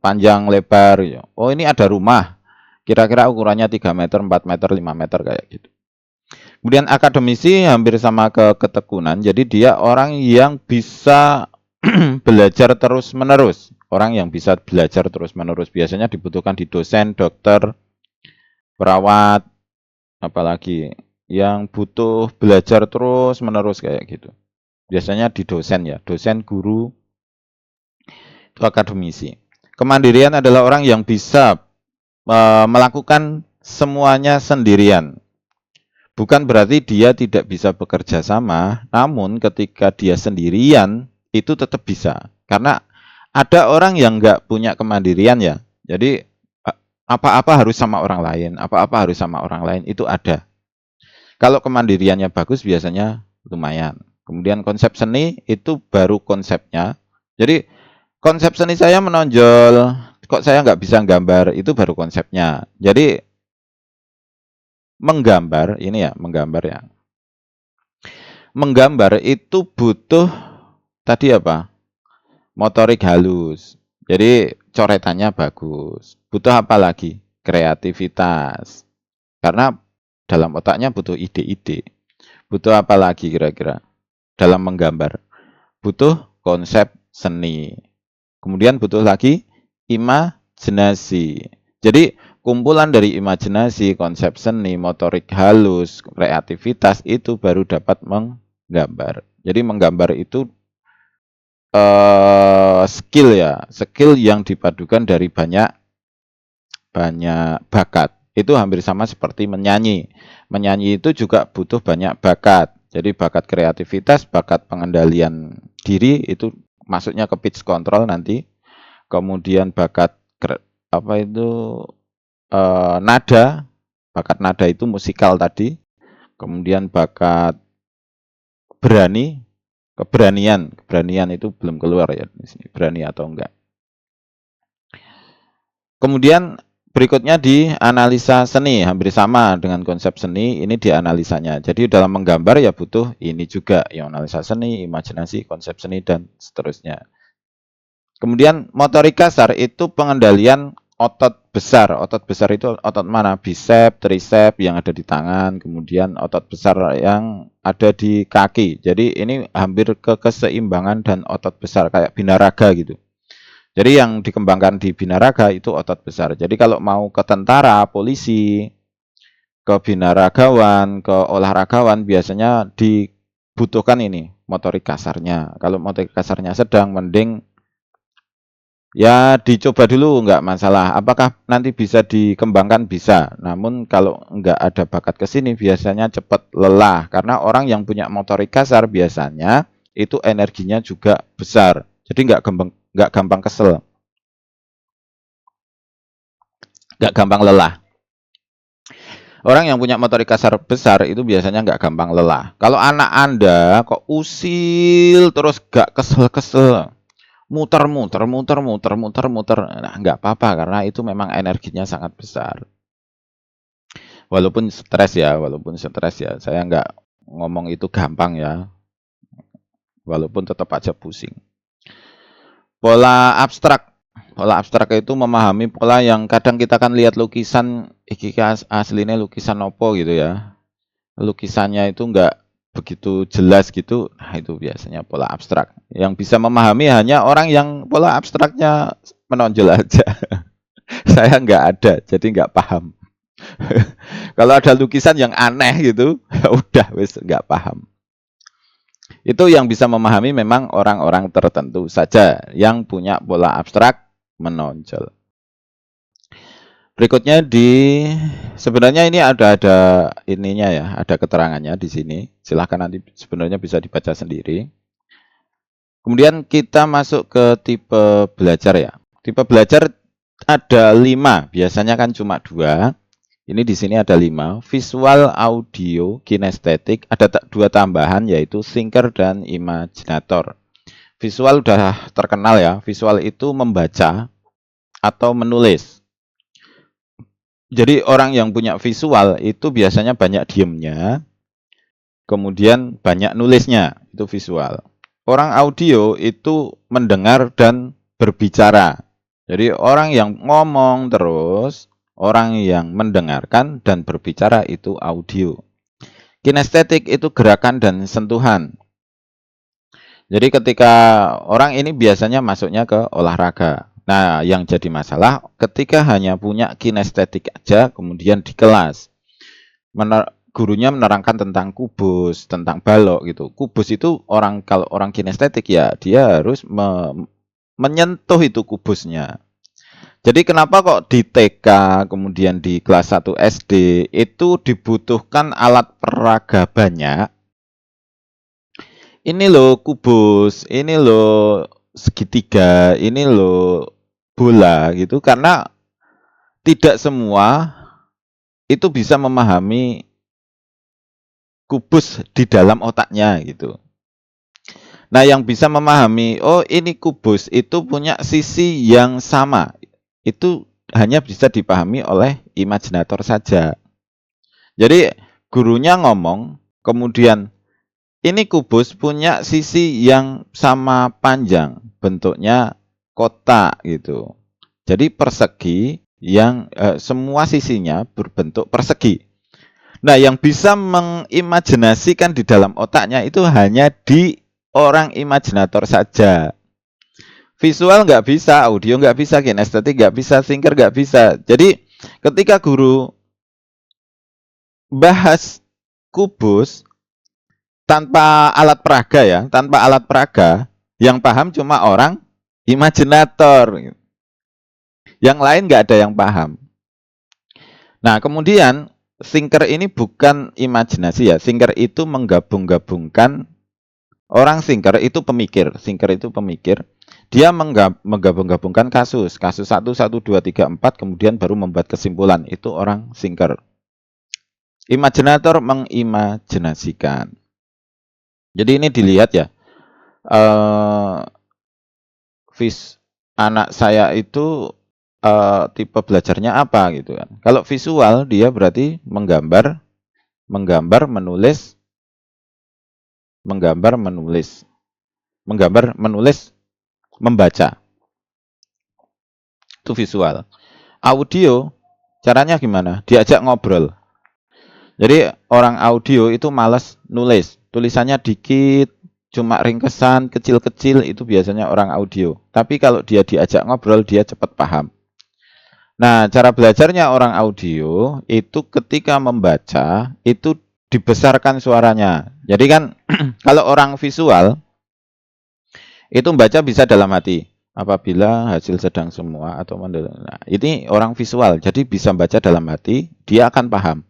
Panjang, lebar. Ya. Oh ini ada rumah. Kira-kira ukurannya 3 meter, 4 meter, 5 meter kayak gitu. Kemudian akademisi hampir sama ke ketekunan. Jadi dia orang yang bisa belajar terus-menerus. Orang yang bisa belajar terus-menerus. Biasanya dibutuhkan di dosen, dokter, perawat, apalagi yang butuh belajar terus-menerus kayak gitu. Biasanya di dosen ya, dosen, guru, itu akademisi. Kemandirian adalah orang yang bisa melakukan semuanya sendirian. Bukan berarti dia tidak bisa bekerja sama, namun ketika dia sendirian, itu tetap bisa. Karena ada orang yang nggak punya kemandirian ya. Jadi apa-apa harus sama orang lain, apa-apa harus sama orang lain, itu ada. Kalau kemandiriannya bagus biasanya lumayan. Kemudian konsep seni itu baru konsepnya. Jadi konsep seni saya menonjol, kok saya nggak bisa gambar, itu baru konsepnya. Jadi menggambar, ini ya, menggambar ya. Menggambar itu butuh tadi apa? Motorik halus. Jadi coretannya bagus. Butuh apa lagi? Kreativitas. Karena dalam otaknya butuh ide-ide. Butuh apa lagi kira-kira? Dalam menggambar. Butuh konsep seni. Kemudian butuh lagi imajinasi. Jadi kumpulan dari imajinasi, konsep seni, motorik halus, kreativitas itu baru dapat menggambar. Jadi menggambar itu skill ya, skill yang dipadukan dari banyak bakat. Itu hampir sama seperti menyanyi. Menyanyi itu juga butuh banyak bakat. Jadi bakat kreativitas, bakat pengendalian diri itu masuknya ke pitch control nanti. Kemudian bakat apa itu nada, bakat nada itu musikal tadi. Kemudian bakat keberanian itu belum keluar ya di sini, berani atau enggak. Kemudian berikutnya di analisa seni, hampir sama dengan konsep seni, ini di analisanya. Jadi dalam menggambar ya butuh ini juga, ya analisa seni, imajinasi, konsep seni, dan seterusnya. Kemudian motorik kasar itu pengendalian otot besar. Otot besar itu otot mana? Bicep, tricep yang ada di tangan, kemudian otot besar yang ada di kaki. Jadi ini hampir ke keseimbangan dan otot besar, kayak binaraga gitu. Jadi yang dikembangkan di binaraga itu otot besar. Jadi kalau mau ke tentara, polisi, ke binaragawan, ke olahragawan biasanya dibutuhkan ini motorik kasarnya. Kalau motorik kasarnya sedang, mending ya dicoba dulu, nggak masalah. Apakah nanti bisa dikembangkan? Bisa. Namun kalau nggak ada bakat ke sini biasanya cepat lelah. Karena orang yang punya motorik kasar biasanya itu energinya juga besar. Jadi nggak gampang kesel. Nggak gampang lelah. Orang yang punya motorik kasar besar itu biasanya nggak gampang lelah. Kalau anak Anda kok usil terus nggak kesel-kesel, muter-muter, nah nggak apa-apa karena itu memang energinya sangat besar. Walaupun stres ya, saya nggak ngomong itu gampang ya, walaupun tetap aja pusing. Pola abstrak. Pola abstrak itu memahami pola yang kadang kita kan lihat lukisan, iki aslinya lukisan opo gitu ya. Lukisannya itu enggak begitu jelas gitu. Nah, itu biasanya pola abstrak. Yang bisa memahami hanya orang yang pola abstraknya menonjol aja. Saya enggak ada, jadi enggak paham. Kalau ada lukisan yang aneh gitu, ya udah wis enggak paham. Itu yang bisa memahami memang orang-orang tertentu saja yang punya pola abstrak menonjol. Berikutnya sebenarnya ini ada ininya ya, ada keterangannya di sini. Silahkan nanti sebenarnya bisa dibaca sendiri. Kemudian kita masuk ke tipe belajar ya. Tipe belajar ada 5, biasanya kan cuma 2. Ini di sini ada 5, visual, audio, kinestetik. Ada 2 tambahan yaitu thinker dan imaginator. Visual udah terkenal ya. Visual itu membaca atau menulis. Jadi orang yang punya visual itu biasanya banyak diemnya, kemudian banyak nulisnya, itu visual. Orang audio itu mendengar dan berbicara. Jadi orang yang ngomong terus, orang yang mendengarkan dan berbicara itu audio. Kinestetik itu gerakan dan sentuhan. Jadi ketika orang ini biasanya masuknya ke olahraga. Nah, yang jadi masalah ketika hanya punya kinestetik aja, kemudian di kelas gurunya menerangkan tentang kubus, tentang balok gitu. Kubus itu kalau orang kinestetik ya dia harus menyentuh itu kubusnya. Jadi kenapa kok di TK kemudian di kelas 1 SD itu dibutuhkan alat peraga banyak? Ini loh kubus, ini loh segitiga, ini loh bola gitu, karena tidak semua itu bisa memahami kubus di dalam otaknya gitu. Nah, yang bisa memahami, oh ini kubus itu punya sisi yang sama, itu hanya bisa dipahami oleh imajinator saja. Jadi gurunya ngomong, kemudian ini kubus punya sisi yang sama panjang, bentuknya kotak gitu. Jadi persegi yang semua sisinya berbentuk persegi. Nah, yang bisa mengimajinasikan di dalam otaknya itu hanya di orang imajinator saja. Visual nggak bisa, audio nggak bisa, kinestetik nggak bisa, thinker nggak bisa. Jadi ketika guru bahas kubus tanpa alat peraga ya, tanpa alat peraga, yang paham cuma orang imajinator. Yang lain nggak ada yang paham. Nah, kemudian thinker ini bukan imajinasi ya. Thinker itu menggabung-gabungkan. Orang thinker itu pemikir. Thinker itu pemikir. Dia menggabung-gabungkan kasus. Kasus 1, 2, 3, 4. Kemudian baru membuat kesimpulan. Itu orang thinker. Imajinator mengimajinasikan. Jadi ini dilihat ya. Anak saya itu tipe belajarnya apa gitu kan. Kalau visual dia berarti menggambar, menulis, membaca. Itu visual. Audio caranya gimana? Diajak ngobrol. Jadi orang audio itu malas nulis. Tulisannya dikit, cuma ringkesan, kecil-kecil, itu biasanya orang audio. Tapi kalau dia diajak ngobrol, dia cepat paham. Nah, cara belajarnya orang audio itu ketika membaca itu dibesarkan suaranya. Jadi kan kalau orang visual itu membaca bisa dalam hati. Apabila hasil sedang semua atau nah, ini orang visual, jadi bisa baca dalam hati, dia akan paham.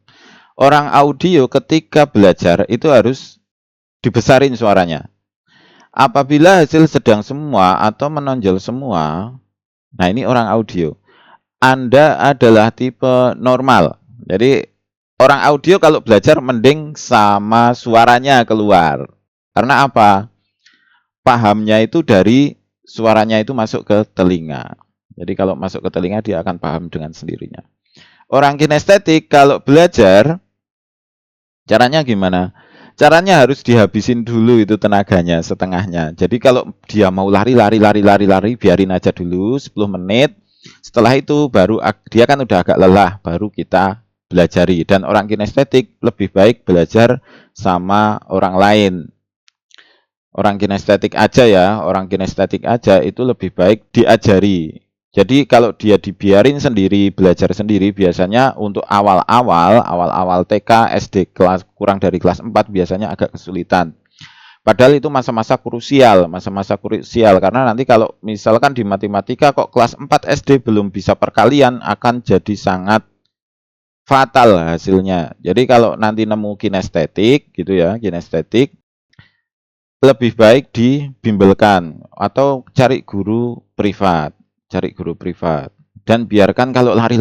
Orang audio ketika belajar itu harus dibesarin suaranya. Apabila hasil sedang semua atau menonjol semua, nah ini orang audio. Anda adalah tipe normal. Jadi orang audio kalau belajar mending sama suaranya keluar. Karena apa? Pahamnya itu dari suaranya itu masuk ke telinga. Jadi kalau masuk ke telinga dia akan paham dengan sendirinya. Orang kinestetik kalau belajar caranya gimana? Caranya harus dihabisin dulu itu tenaganya, setengahnya. Jadi kalau dia mau lari, biarin aja dulu 10 menit. Setelah itu baru dia kan udah agak lelah, baru kita belajari. Dan orang kinestetik lebih baik belajar sama orang lain. Orang kinestetik aja ya, orang kinestetik aja itu lebih baik diajari. Jadi kalau dia dibiarin sendiri, belajar sendiri, biasanya untuk awal-awal TK, SD kelas kurang dari kelas 4 biasanya agak kesulitan. Padahal itu masa-masa krusial karena nanti kalau misalkan di matematika kok kelas 4 SD belum bisa perkalian akan jadi sangat fatal hasilnya. Jadi kalau nanti nemu kinestetik gitu ya, kinestetik lebih baik dibimbelkan atau cari guru privat, dan biarkan kalau lari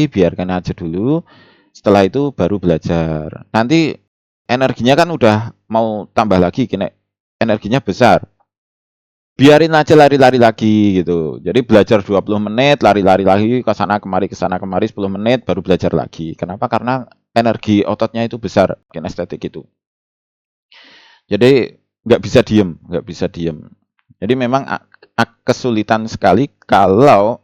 biarkan aja dulu, setelah itu baru belajar. Nanti energinya kan udah mau tambah lagi, energinya besar, biarin aja lari-lari lagi gitu. Jadi belajar 20 menit, lari-lari lagi ke sana kemari 10 menit baru belajar lagi. Kenapa? Karena energi ototnya itu besar, kinestetik itu. Jadi nggak bisa diem. Jadi memang kesulitan sekali kalau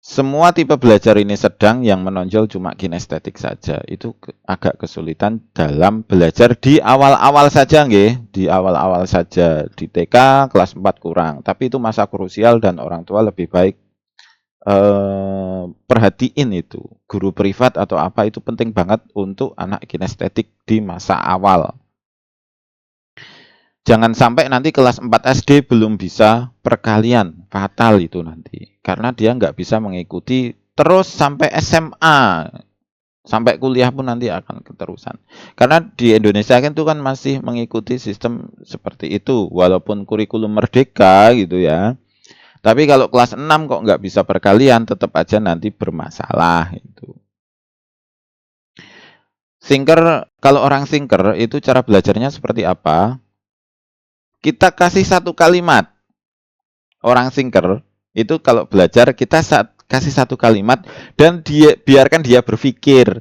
semua tipe belajar ini sedang yang menonjol cuma kinestetik saja. Itu agak kesulitan dalam belajar di awal-awal saja, nggih. Di awal-awal saja. Di TK kelas 4 kurang. Tapi itu masa krusial dan orang tua lebih baik perhatiin itu. Guru privat atau apa itu penting banget untuk anak kinestetik di masa awal. Jangan sampai nanti kelas 4 SD belum bisa perkalian, fatal itu nanti. Karena dia nggak bisa mengikuti terus sampai SMA, sampai kuliah pun nanti akan keterusan. Karena di Indonesia kan itu kan masih mengikuti sistem seperti itu, walaupun kurikulum merdeka gitu ya. Tapi kalau kelas 6 kok nggak bisa perkalian, tetap aja nanti bermasalah itu. Kalau orang thinker itu cara belajarnya seperti apa? Kita kasih satu kalimat. Orang thinker itu kalau belajar kita kasih satu kalimat dan biarkan dia berpikir.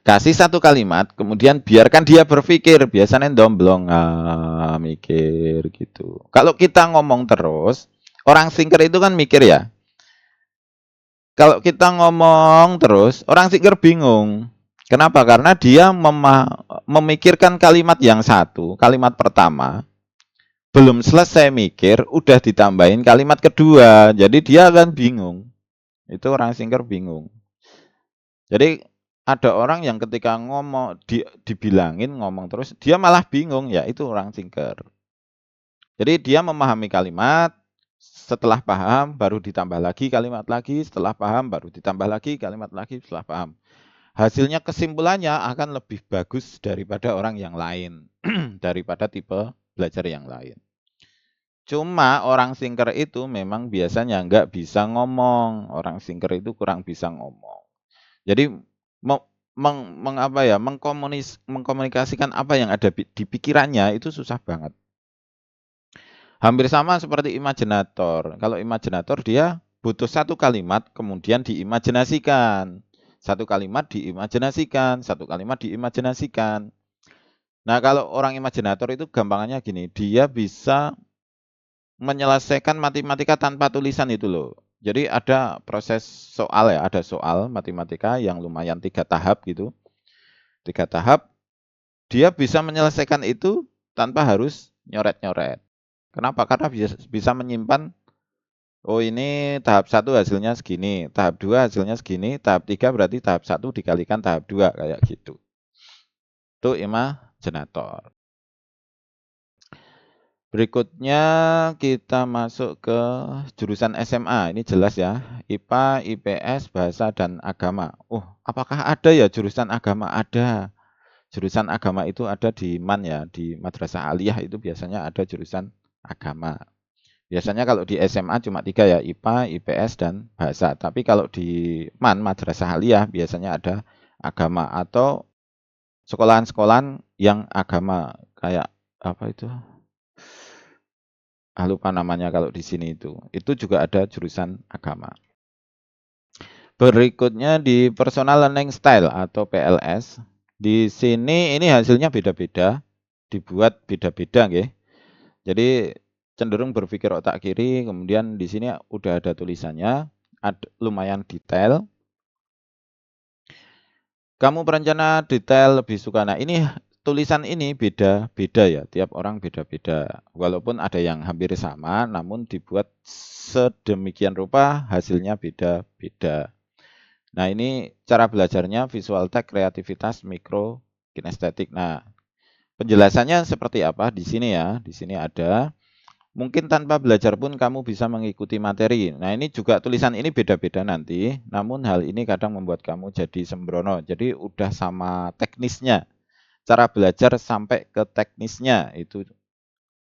Kasih satu kalimat, kemudian biarkan dia berpikir. Biasanya domblong mikir gitu. Kalau kita ngomong terus, orang thinker itu kan mikir ya. Kalau kita ngomong terus, orang thinker bingung. Kenapa? Karena dia memikirkan kalimat yang satu, kalimat pertama, belum selesai mikir, udah ditambahin kalimat kedua. Jadi dia akan bingung. Itu orang thinker bingung. Jadi ada orang yang ketika ngomong, dibilangin ngomong terus, dia malah bingung. Ya itu orang thinker. Jadi dia memahami kalimat, setelah paham baru ditambah lagi kalimat lagi, setelah paham baru ditambah lagi kalimat lagi, setelah paham. Hasilnya kesimpulannya akan lebih bagus daripada orang yang lain, daripada tipe belajar yang lain. Cuma orang thinker itu memang biasanya nggak bisa ngomong. Orang thinker itu kurang bisa ngomong. Jadi mengkomunikasikan apa yang ada di pikirannya itu susah banget. Hampir sama seperti imajinator. Kalau imajinator dia butuh satu kalimat kemudian diimajinasikan. Satu kalimat diimajinasikan, satu kalimat diimajinasikan. Nah, kalau orang imajinator itu gampangannya gini, dia bisa menyelesaikan matematika tanpa tulisan itu loh. Jadi ada proses soal ya, ada soal matematika yang lumayan 3 tahap gitu. 3 tahap, dia bisa menyelesaikan itu tanpa harus nyoret-nyoret. Kenapa? Karena bisa menyimpan, oh ini tahap 1 hasilnya segini, tahap 2 hasilnya segini, tahap 3 berarti tahap 1 dikalikan tahap 2 kayak gitu. Itu imajinator. Berikutnya kita masuk ke jurusan SMA. Ini jelas ya, IPA, IPS, Bahasa, dan Agama. Oh, apakah ada ya jurusan agama? Ada. Jurusan agama itu ada di MAN ya, di Madrasah Aliyah itu biasanya ada jurusan agama. Biasanya kalau di SMA cuma 3 ya, IPA, IPS, dan Bahasa. Tapi kalau di MAN, Madrasah Aliyah, biasanya ada agama atau sekolahan-sekolahan yang agama. Kayak apa itu? Lupa namanya kalau di sini itu. Itu juga ada jurusan agama. Berikutnya di personal learning style atau PLS. Di sini ini hasilnya beda-beda, dibuat beda-beda nggih. Jadi cenderung berpikir otak kiri, kemudian di sini udah ada tulisannya, lumayan detail. Kamu berencana detail lebih suka. Nah, ini tulisan ini beda-beda ya, tiap orang beda-beda. Walaupun ada yang hampir sama, namun dibuat sedemikian rupa hasilnya beda-beda. Nah, ini cara belajarnya visual tech, kreativitas, mikro, kinestetik. Nah, penjelasannya seperti apa di sini ya? Di sini ada. Mungkin tanpa belajar pun kamu bisa mengikuti materi. Nah, ini juga tulisan ini beda-beda nanti, namun hal ini kadang membuat kamu jadi sembrono. Jadi udah sama teknisnya. Cara belajar sampai ke teknisnya itu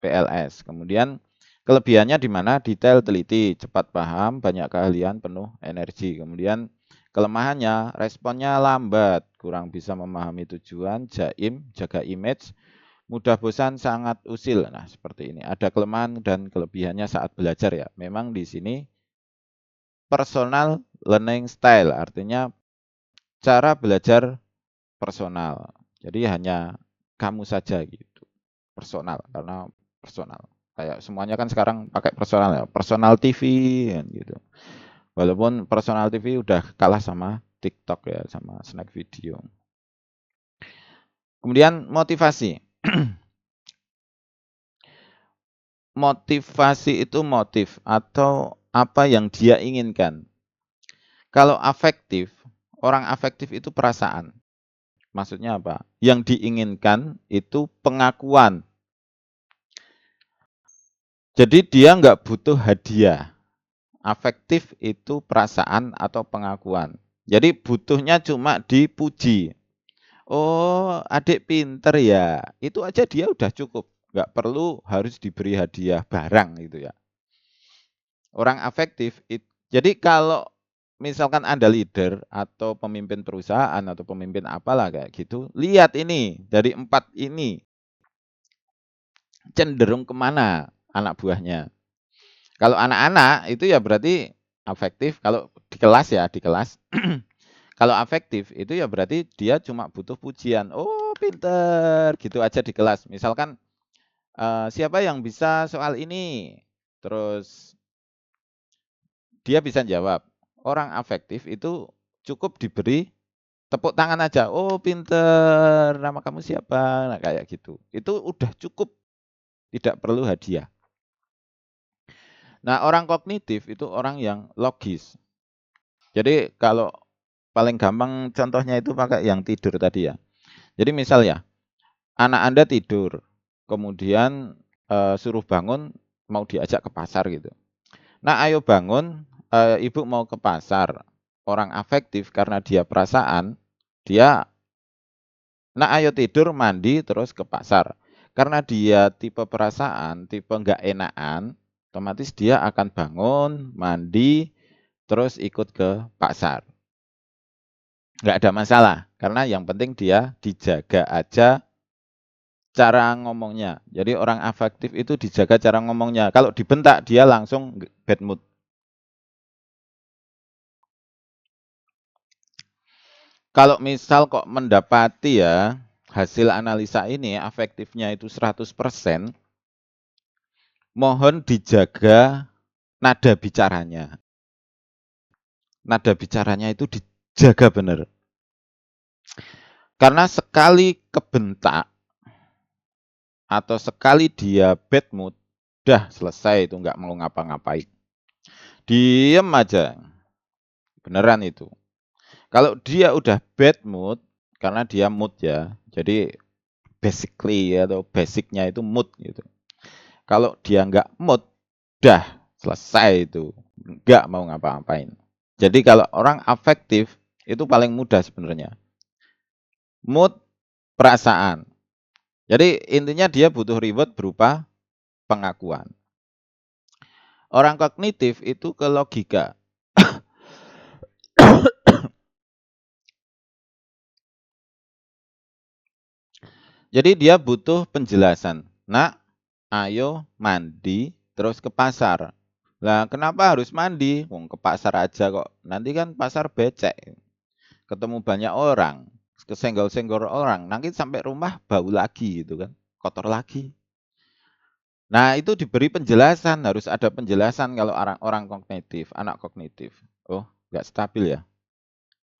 PLS. Kemudian kelebihannya di mana? Detail, teliti, cepat paham, banyak keahlian, penuh energi. Kemudian kelemahannya responnya lambat, kurang bisa memahami tujuan, jaim, jaga image, mudah bosan, sangat usil. Nah, seperti ini. Ada kelemahan dan kelebihannya saat belajar ya. Memang di sini personal learning style, artinya cara belajar personal. Jadi hanya kamu saja gitu. Personal, karena personal. Kayak semuanya kan sekarang pakai personal ya. Personal TV kan gitu. Walaupun personal TV udah kalah sama TikTok ya, sama snack video. Kemudian motivasi. Motivasi itu motif atau apa yang dia inginkan. Kalau afektif, orang afektif itu perasaan. Maksudnya apa? Yang diinginkan itu pengakuan. Jadi dia nggak butuh hadiah. Afektif itu perasaan atau pengakuan. Jadi butuhnya cuma dipuji. Oh, adik pinter ya. Itu aja dia udah cukup. Nggak perlu harus diberi hadiah barang gitu ya. Orang afektif, jadi kalau misalkan Anda leader atau pemimpin perusahaan atau pemimpin apalah kayak gitu, lihat ini dari 4 ini cenderung kemana anak buahnya. Kalau anak-anak itu ya berarti afektif, kalau di kelas ya di kelas. Kalau afektif itu ya berarti dia cuma butuh pujian. Oh, pinter, gitu aja di kelas. Misalkan siapa yang bisa soal ini? Terus dia bisa jawab. Orang afektif itu cukup diberi tepuk tangan aja. Oh, pinter. Nama kamu siapa? Nah, kayak gitu. Itu udah cukup. Tidak perlu hadiah. Nah, orang kognitif itu orang yang logis. Jadi kalau paling gampang contohnya itu pakai yang tidur tadi ya. Jadi misal ya, anak Anda tidur, kemudian suruh bangun, mau diajak ke pasar gitu. Nah, ayo bangun, ibu mau ke pasar. Orang afektif karena dia perasaan, dia, nah ayo tidur, mandi, terus ke pasar. Karena dia tipe perasaan, tipe nggak enakan, otomatis dia akan bangun, mandi, terus ikut ke pasar. Nggak ada masalah, karena yang penting dia dijaga aja cara ngomongnya. Jadi orang afektif itu dijaga cara ngomongnya. Kalau dibentak, dia langsung bad mood. Kalau misal kok mendapati ya, hasil analisa ini afektifnya itu 100%, mohon dijaga nada bicaranya. Nada bicaranya itu dijaga benar. Karena sekali kebentak, atau sekali dia bad mood, udah selesai itu nggak mau ngapa-ngapain. Diem aja. Beneran itu. Kalau dia udah bad mood, karena dia mood ya, jadi basically atau basicnya itu mood gitu. Kalau dia nggak mood, udah selesai itu. Nggak mau ngapa-ngapain. Jadi kalau orang afektif, itu paling mudah sebenarnya. Mood, perasaan. Jadi intinya dia butuh reward berupa pengakuan. Orang kognitif itu ke logika. Jadi dia butuh penjelasan. Nak, ayo mandi terus ke pasar. Lah kenapa harus mandi? Wong ke pasar aja kok. Nanti kan pasar becek. Ketemu banyak orang, kesenggol-senggol orang. Nanti sampai rumah bau lagi gitu kan. Kotor lagi. Nah, itu diberi penjelasan, harus ada penjelasan kalau orang kognitif, anak kognitif. Oh, nggak stabil ya?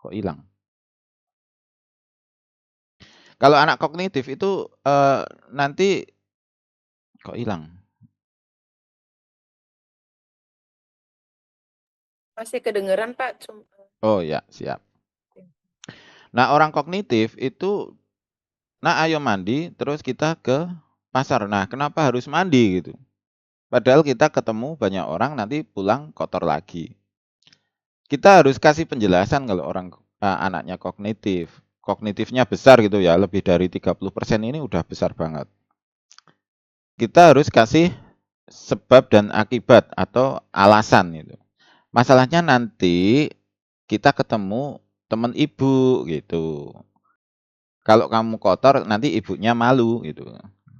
Kok hilang? Kalau anak kognitif itu nanti kok hilang? Masih kedengeran Pak, Oh ya, siap. Nah, orang kognitif itu, nah ayo mandi, terus kita ke pasar. Nah, kenapa harus mandi gitu? Padahal kita ketemu banyak orang, nanti pulang kotor lagi. Kita harus kasih penjelasan kalau anaknya kognitif. Kognitifnya besar gitu ya, lebih dari 30% ini udah besar banget. Kita harus kasih sebab dan akibat atau alasan gitu. Masalahnya nanti kita ketemu teman ibu gitu. Kalau kamu kotor nanti ibunya malu gitu.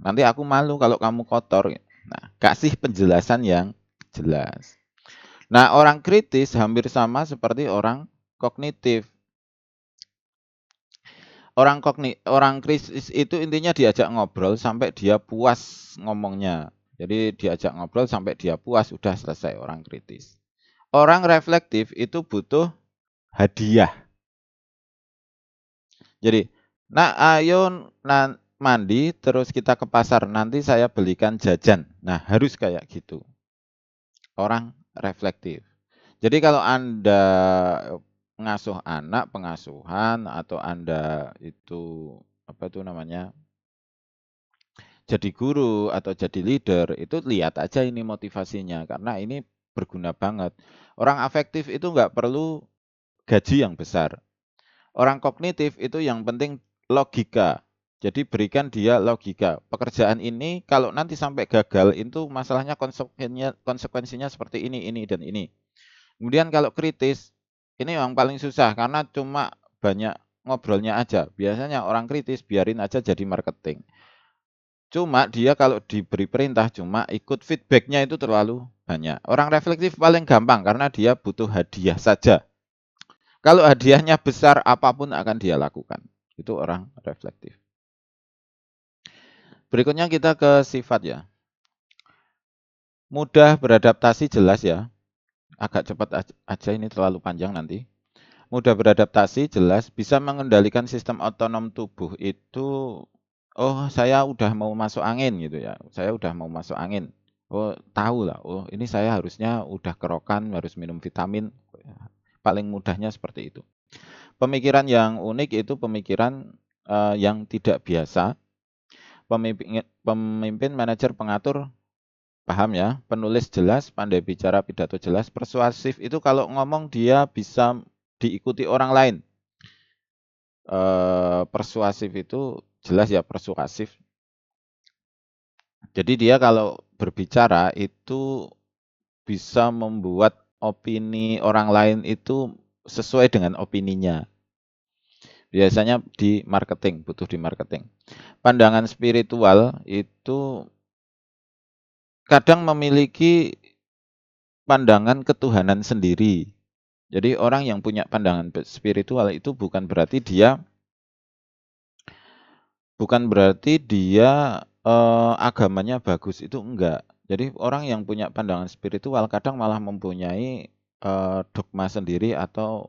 Nanti aku malu kalau kamu kotor. Nah, kasih penjelasan yang jelas. Nah, orang kritis hampir sama seperti orang kognitif. Orang kritis itu intinya diajak ngobrol sampai dia puas ngomongnya. Jadi diajak ngobrol sampai dia puas, udah selesai orang kritis. Orang reflektif itu butuh hadiah. Jadi, nah ayo mandi terus kita ke pasar, nanti saya belikan jajan. Nah, harus kayak gitu. Orang reflektif. Jadi kalau Anda ngasuh anak, pengasuhan atau Anda itu apa itu namanya? Jadi guru atau jadi leader, itu lihat aja ini motivasinya karena ini berguna banget. Orang afektif itu nggak perlu gaji yang besar. Orang kognitif itu yang penting logika. Jadi berikan dia logika. Pekerjaan ini kalau nanti sampai gagal itu masalahnya konsekuensinya seperti ini dan ini. Kemudian kalau kritis, ini yang paling susah karena cuma banyak ngobrolnya aja. Biasanya orang kritis biarin aja jadi marketing. Cuma dia kalau diberi perintah cuma ikut feedbacknya itu terlalu banyak. Orang reflektif paling gampang karena dia butuh hadiah saja. Kalau hadiahnya besar apapun akan dia lakukan. Itu orang reflektif. Berikutnya kita ke sifat ya. Mudah beradaptasi jelas ya. Agak cepat aja ini terlalu panjang nanti. Mudah beradaptasi jelas, bisa mengendalikan sistem otonom tubuh itu, oh saya udah mau masuk angin gitu ya. Saya udah mau masuk angin. Oh, tahu lah. Oh, ini saya harusnya udah kerokan, harus minum vitamin. Paling mudahnya seperti itu. Pemikiran yang unik itu pemikiran yang tidak biasa. Pemimpin, manajer, pengatur, paham ya. Penulis jelas, pandai bicara, pidato jelas. Persuasif itu kalau ngomong dia bisa diikuti orang lain. Persuasif itu jelas ya, persuasif. Jadi dia kalau berbicara itu bisa membuat opini orang lain itu sesuai dengan opininya. Biasanya di marketing, butuh di marketing. Pandangan spiritual itu kadang memiliki pandangan ketuhanan sendiri. Jadi orang yang punya pandangan spiritual itu bukan berarti dia agamanya bagus, itu enggak. Jadi orang yang punya pandangan spiritual kadang malah mempunyai dogma sendiri atau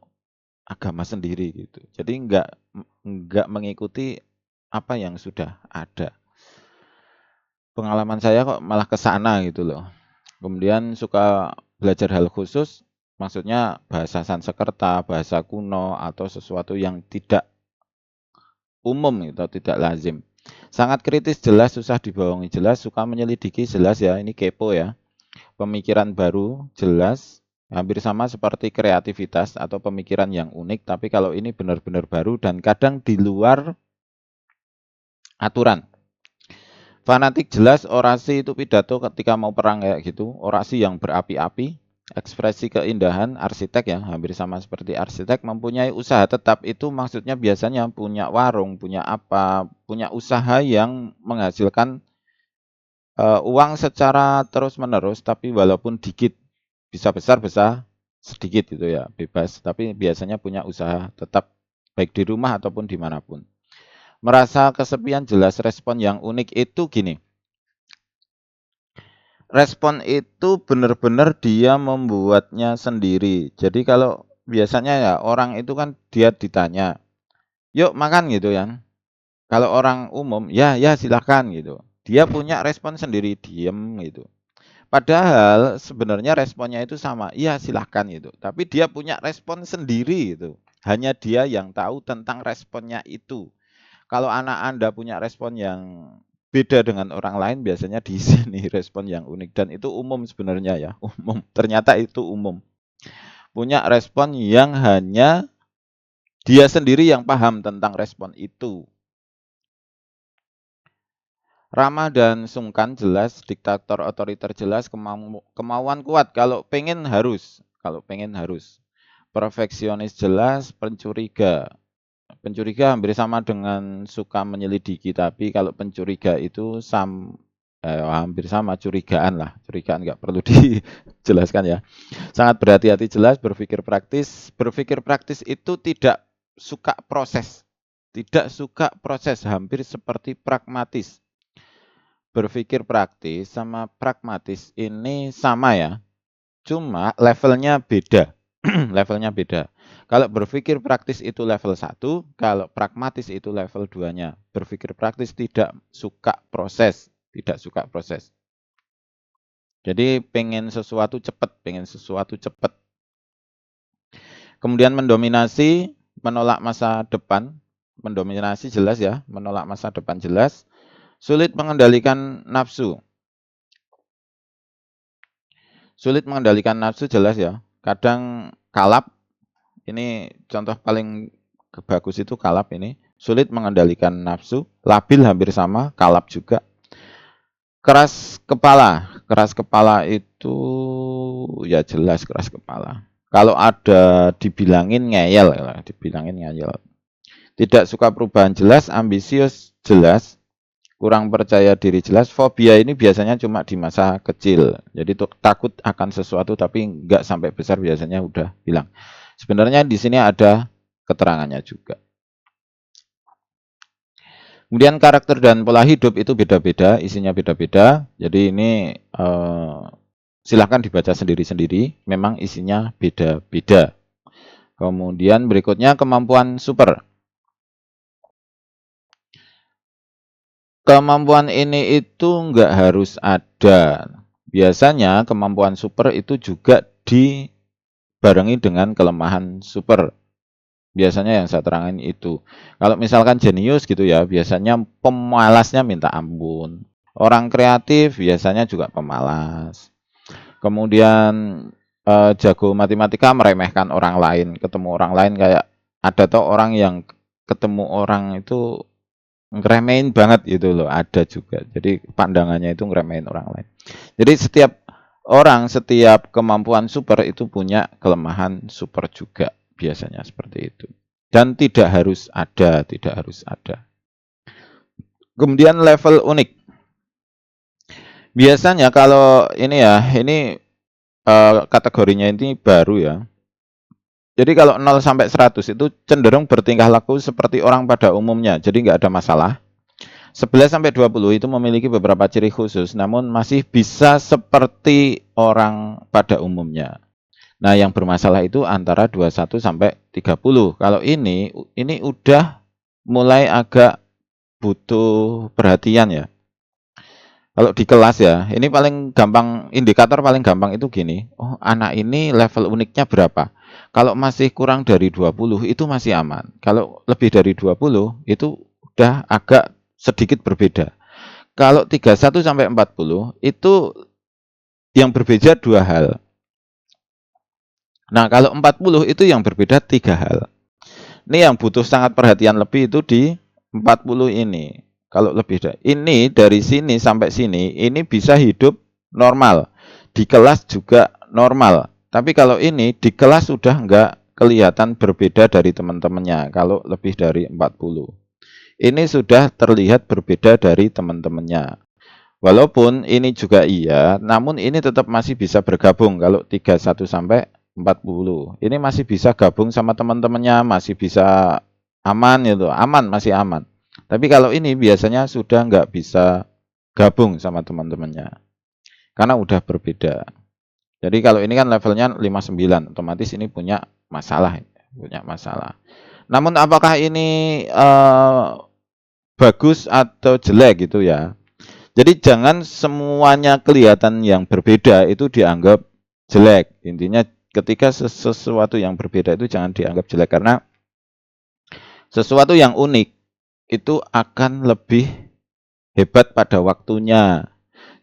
agama sendiri gitu. Jadi enggak mengikuti apa yang sudah ada. Pengalaman saya kok malah ke sana gitu loh. Kemudian suka belajar hal khusus, maksudnya bahasa Sanskerta, bahasa kuno atau sesuatu yang tidak umum atau tidak lazim. Sangat kritis jelas, susah dibohongi jelas, suka menyelidiki jelas ya, ini kepo ya. Pemikiran baru jelas, hampir sama seperti kreativitas atau pemikiran yang unik, tapi kalau ini benar-benar baru dan kadang di luar aturan. Fanatik jelas, orasi itu pidato ketika mau perang kayak gitu, orasi yang berapi-api, ekspresi keindahan, arsitek ya, hampir sama seperti arsitek, mempunyai usaha tetap itu maksudnya biasanya punya warung, punya apa, punya usaha yang menghasilkan uang secara terus-menerus, tapi walaupun dikit. bisa besar, bisa sedikit gitu ya, bebas. Tapi biasanya punya usaha tetap baik di rumah ataupun dimanapun. Merasa kesepian jelas respon yang unik itu gini. Respon itu benar-benar dia membuatnya sendiri. Jadi kalau biasanya ya orang itu kan dia ditanya, yuk makan gitu ya. Kalau orang umum, ya silakan gitu. Dia punya respon sendiri, diem gitu. Padahal sebenarnya responnya itu sama, iya silahkan gitu. Tapi dia punya respon sendiri gitu. Hanya dia yang tahu tentang responnya itu. Kalau anak Anda punya respon yang beda dengan orang lain, biasanya di sini respon yang unik. Dan itu umum sebenarnya ya, umum. Ternyata itu umum. Punya respon yang hanya dia sendiri yang paham tentang respon itu. Ramah dan sungkan jelas, diktator otoriter jelas, kemauan kuat, kalau pengen harus. Perfeksionis jelas, pencuriga. Pencuriga hampir sama dengan suka menyelidiki, tapi kalau pencuriga itu hampir sama, curigaan lah. Curigaan nggak perlu dijelaskan ya. Sangat berhati-hati jelas, berpikir praktis. Berpikir praktis itu tidak suka proses. Tidak suka proses, hampir seperti pragmatis. Berpikir praktis sama pragmatis ini sama ya, cuma levelnya beda. Levelnya beda. Kalau berpikir praktis itu level 1, kalau pragmatis itu level 2-nya. Berpikir praktis tidak suka proses, Jadi pengen sesuatu cepat, Kemudian mendominasi, menolak masa depan. Mendominasi jelas ya, menolak masa depan jelas. Sulit mengendalikan nafsu. Sulit mengendalikan nafsu jelas ya. Kadang kalap. Ini contoh paling bagus itu kalap ini. Sulit mengendalikan nafsu. Labil hampir sama, kalap juga. Keras kepala. Keras kepala itu ya jelas keras kepala. Kalau ada dibilangin ngeyel. Tidak suka perubahan jelas, ambisius jelas. Kurang percaya diri jelas. Fobia ini biasanya cuma di masa kecil. Jadi takut akan sesuatu tapi nggak sampai besar, biasanya udah hilang. Sebenarnya di sini ada keterangannya juga. Kemudian karakter dan pola hidup itu beda-beda, isinya beda-beda. Jadi ini silahkan dibaca sendiri-sendiri. Memang isinya beda-beda. Kemudian berikutnya kemampuan super. Kemampuan ini itu nggak harus ada. Biasanya kemampuan super itu juga dibarengi dengan kelemahan super. Biasanya yang saya terangin itu. Kalau misalkan jenius gitu ya, biasanya pemalasnya minta ampun. Orang kreatif biasanya juga pemalas. Kemudian jago matematika meremehkan orang lain. Ketemu orang lain kayak ada tuh orang yang ketemu orang itu ngeremehin banget gitu loh, ada juga. Jadi pandangannya itu ngeremehin orang lain. Jadi setiap kemampuan super itu punya kelemahan super juga, biasanya seperti itu. Dan tidak harus ada. Kemudian level unik. Biasanya kalau ini ya, ini kategorinya ini baru ya. Jadi kalau 0 sampai 100 itu cenderung bertingkah laku seperti orang pada umumnya, jadi nggak ada masalah. 11 sampai 20 itu memiliki beberapa ciri khusus, namun masih bisa seperti orang pada umumnya. Nah, yang bermasalah itu antara 21 sampai 30. Kalau ini udah mulai agak butuh perhatian ya. Kalau di kelas ya, ini paling gampang, indikator paling gampang itu gini. Oh, anak ini level uniknya berapa? Kalau masih kurang dari 20 itu masih aman. Kalau lebih dari 20 itu udah agak sedikit berbeda. Kalau 31 sampai 40 itu yang berbeda 2 hal. Nah, kalau 40 itu yang berbeda 3 hal. Ini yang butuh sangat perhatian lebih itu di 40 ini. Kalau lebih ini dari sini sampai sini, ini bisa hidup normal. Di kelas juga normal. Tapi kalau ini di kelas sudah enggak kelihatan berbeda dari teman-temannya. Kalau lebih dari 40. Ini sudah terlihat berbeda dari teman-temannya. Walaupun ini juga iya, namun ini tetap masih bisa bergabung kalau 31 sampai 40. Ini masih bisa gabung sama teman-temannya, masih bisa aman gitu, aman, masih aman. Tapi kalau ini biasanya sudah nggak bisa gabung sama teman-temannya, karena udah berbeda. Jadi kalau ini kan levelnya 59, otomatis ini punya masalah. Namun apakah ini bagus atau jelek gitu ya? Jadi jangan semuanya kelihatan yang berbeda itu dianggap jelek. Intinya ketika sesuatu yang berbeda itu jangan dianggap jelek, karena sesuatu yang unik itu akan lebih hebat pada waktunya.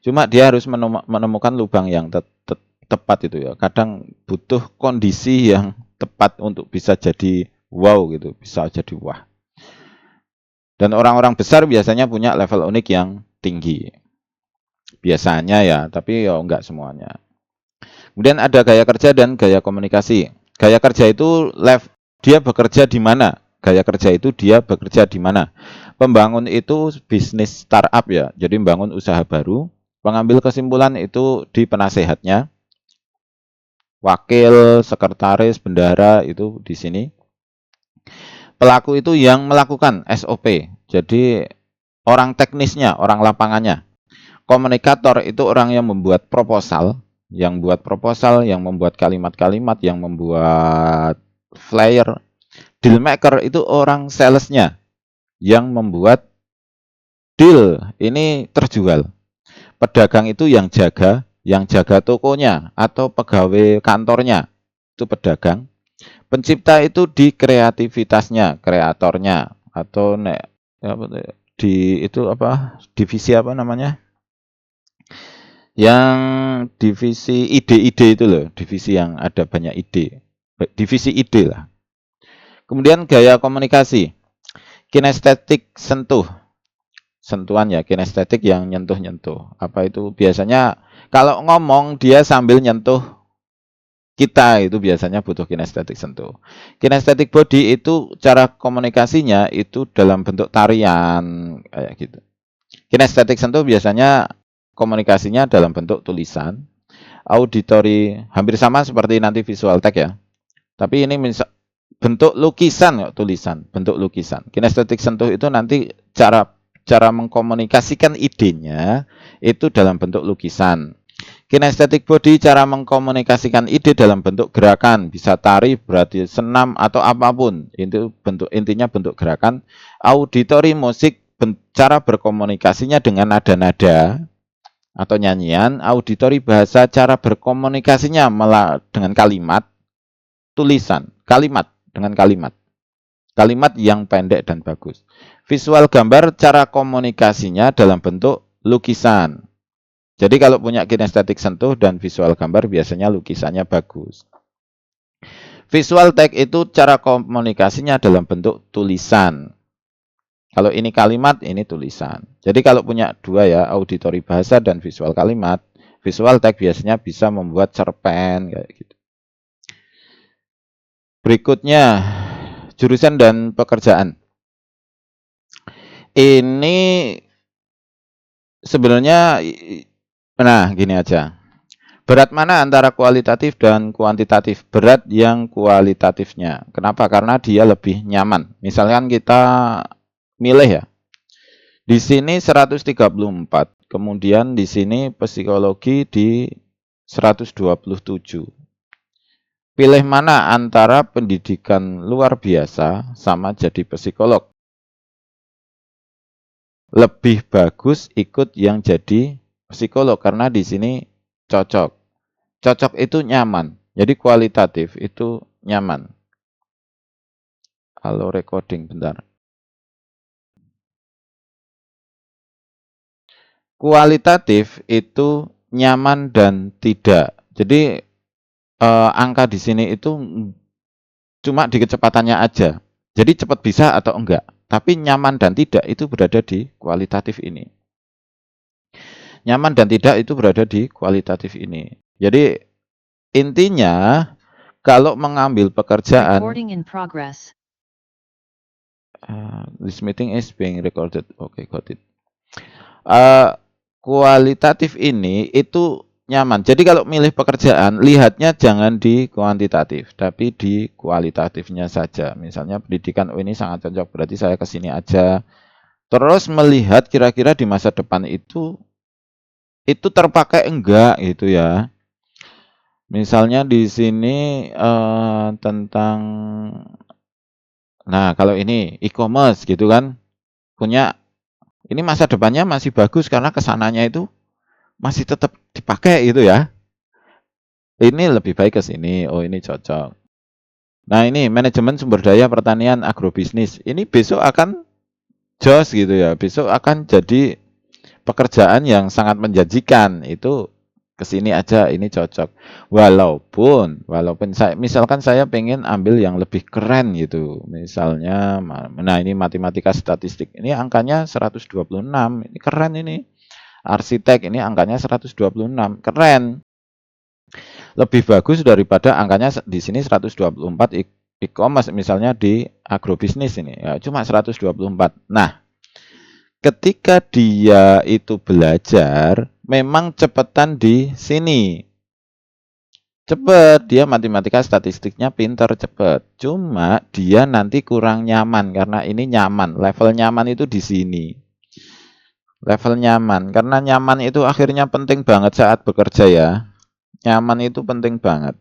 Cuma dia harus menemukan lubang yang tepat itu ya. Kadang butuh kondisi yang tepat untuk bisa jadi wow gitu, bisa jadi wah. Dan orang-orang besar biasanya punya level unik yang tinggi. Biasanya ya, tapi ya enggak semuanya. Kemudian ada gaya kerja dan gaya komunikasi. Gaya kerja itu dia bekerja di mana? Gaya kerja itu dia bekerja di mana? Pembangun itu bisnis startup ya, jadi membangun usaha baru. Pengambil kesimpulan itu di penasehatnya. Wakil, sekretaris, bendahara itu di sini. Pelaku itu yang melakukan SOP. Jadi orang teknisnya, orang lapangannya. Komunikator itu orang yang membuat proposal, yang membuat kalimat-kalimat, yang membuat flyer. Deal maker itu orang salesnya, yang membuat deal ini terjual. Pedagang itu yang jaga tokonya atau pegawai kantornya, itu pedagang. Pencipta itu di kreativitasnya, kreatornya, atau di itu apa, divisi apa namanya? Yang divisi ide-ide itu loh, divisi yang ada banyak ide. Divisi ide lah. Kemudian gaya komunikasi. Kinestetik sentuh. Sentuhan ya, kinestetik yang nyentuh-nyentuh. Apa itu? Biasanya kalau ngomong dia sambil nyentuh kita, itu biasanya butuh kinestetik sentuh. Kinestetik body itu cara komunikasinya itu dalam bentuk tarian kayak gitu. Kinestetik sentuh biasanya komunikasinya dalam bentuk tulisan, auditory, hampir sama seperti nanti visual tag ya. Tapi ini bentuk lukisan, tulisan, bentuk lukisan. Kinestetik sentuh itu nanti cara mengkomunikasikan idenya itu dalam bentuk lukisan. Kinestetik body cara mengkomunikasikan ide dalam bentuk gerakan, bisa tari, berarti senam atau apapun. Itu intinya bentuk gerakan. Auditory musik cara berkomunikasinya dengan nada-nada atau nyanyian. Auditory bahasa cara berkomunikasinya dengan kalimat, tulisan, kalimat dengan kalimat. Kalimat yang pendek dan bagus. Visual gambar cara komunikasinya dalam bentuk lukisan. Jadi kalau punya kinestetik sentuh dan visual gambar biasanya lukisannya bagus. Visual tag itu cara komunikasinya dalam bentuk tulisan. Kalau ini kalimat, ini tulisan. Jadi kalau punya dua ya, auditory bahasa dan visual kalimat, visual tag biasanya bisa membuat cerpen kayak gitu. Berikutnya, jurusan dan pekerjaan. Ini sebenarnya, nah gini aja. Berat mana antara kualitatif dan kuantitatif? Berat yang kualitatifnya. Kenapa? Karena dia lebih nyaman. Misalkan kita milih ya. Di sini 134, kemudian di sini psikologi di 127. Pilih mana antara pendidikan luar biasa sama jadi psikolog? Lebih bagus ikut yang jadi psikolog karena di sini cocok. Cocok itu nyaman. Jadi kualitatif itu nyaman. Halo recording bentar. Kualitatif itu nyaman dan tidak. Jadi angka di sini itu cuma di kecepatannya aja. Jadi cepat bisa atau enggak. Tapi nyaman dan tidak itu berada di kualitatif ini. Nyaman dan tidak itu berada di kualitatif ini. Jadi intinya kalau mengambil pekerjaan, this meeting is being recorded. Okay, got it. kualitatif ini itu nyaman. Jadi kalau milih pekerjaan, lihatnya jangan di kuantitatif, tapi di kualitatifnya saja. Misalnya pendidikan, oh ini sangat cocok, berarti saya ke sini aja. Terus melihat kira-kira di masa depan itu terpakai enggak gitu ya. Misalnya di sini tentang, nah kalau ini e-commerce gitu kan, punya ini masa depannya masih bagus karena kesananya itu masih tetap dipakai gitu ya. Ini lebih baik ke sini. Oh, ini cocok. Nah, ini manajemen sumber daya pertanian agrobisnis. Ini besok akan jos gitu ya. Besok akan jadi pekerjaan yang sangat menjanjikan. Itu ke sini aja, ini cocok. Walaupun saya misalkan saya pengen ambil yang lebih keren gitu. Misalnya nah ini matematika statistik. Ini angkanya 126. Ini keren ini. Arsitek ini angkanya 126. Keren. Lebih bagus daripada angkanya di sini 124 e-commerce misalnya di agrobisnis ini ya cuma 124. Nah, ketika dia itu belajar memang cepetan di sini. Cepet, dia matematika statistiknya pinter cepet. Cuma dia nanti kurang nyaman karena ini nyaman. Level nyaman itu di sini. Level nyaman karena nyaman itu akhirnya penting banget saat bekerja ya. Nyaman itu penting banget.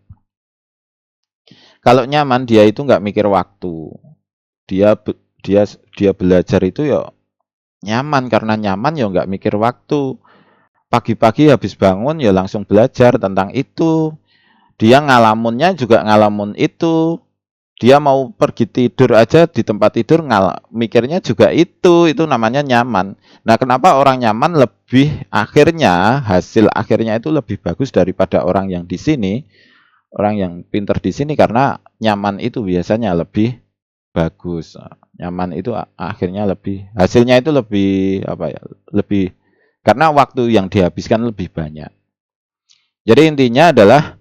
Kalau nyaman dia itu nggak mikir waktu. Dia dia dia belajar itu ya nyaman karena nyaman ya nggak mikir waktu. Pagi-pagi habis bangun ya langsung belajar tentang itu. Dia ngalamunnya juga ngalamun itu. Dia mau pergi tidur aja di tempat tidur mikirnya juga itu namanya nyaman. Nah, kenapa orang nyaman lebih akhirnya hasil akhirnya itu lebih bagus daripada orang yang di sini? Orang yang pinter di sini karena nyaman itu biasanya lebih bagus. Nyaman itu akhirnya lebih hasilnya itu lebih apa ya? Lebih karena waktu yang dihabiskan lebih banyak. Jadi intinya adalah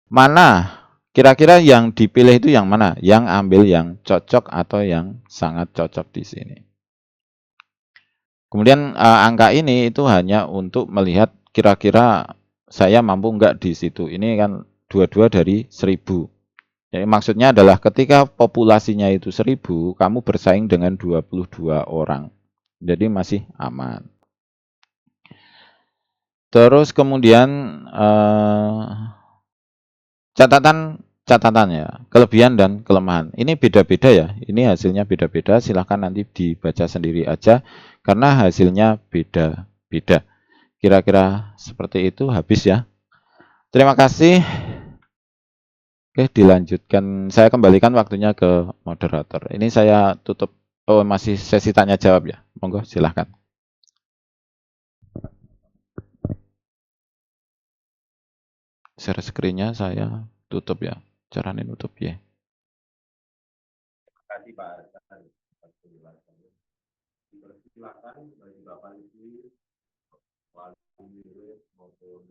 mana kira-kira yang dipilih itu yang mana? Yang ambil yang cocok atau yang sangat cocok di sini. Kemudian angka ini itu hanya untuk melihat kira-kira saya mampu enggak di situ. Ini kan dua-dua dari 1000. Jadi maksudnya adalah ketika populasinya itu 1000, kamu bersaing dengan 22 orang. Jadi masih aman. Terus kemudian catatan ya, kelebihan dan kelemahan. Ini beda-beda ya. Ini hasilnya beda-beda. Silahkan nanti dibaca sendiri aja karena hasilnya beda-beda. Kira-kira seperti itu habis ya. Terima kasih. Oke, dilanjutkan. Saya kembalikan waktunya ke moderator. Ini saya tutup. Oh, masih sesi tanya jawab ya. Monggo, silahkan. Share screen-nya saya tutup ya. Caranya tutup ya. Terima kasih Pak Hasan atas penjelasannya. Dipersilakan bagi Bapak Ibu, wali murid maupun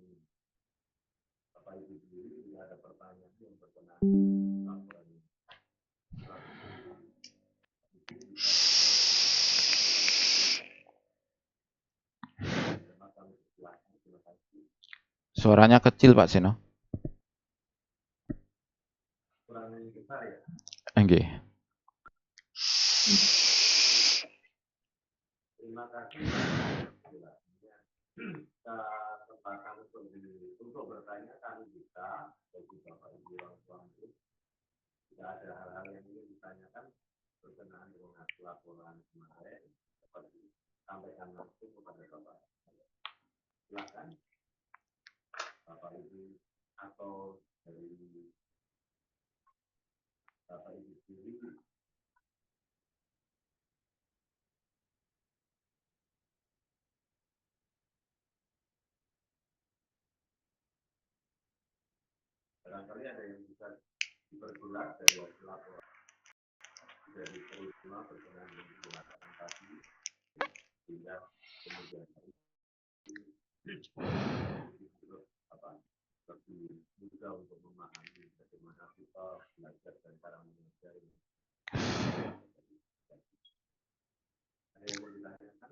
Bapak Ibu sendiri jika ada pertanyaan yang berkenaan laporan ini. Suaranya kecil Pak Seno. Kurang besar ya. Nggih. Terima kasih. Kesempatan untuk bertanya kami bisa bagi Bapak Ibu orang tua murid. Jika ada hal-hal yang ingin ditanyakan berkenaan dengan hasil laporan kemarin, dapat disampaikan langsung kepada Bapak. Silakan Bapak Ibu atau dari Bapak Ibu sendiri. Barangkali ada yang bisa diperjelas dari hasil laporan dari peristiwa berkenaan dengan kecelakaan tadi hingga kemudian hari apa lebih mudah untuk memahami bagaimana kita belajar dan cara mengajar ini. Ada yang mau ditanyakan?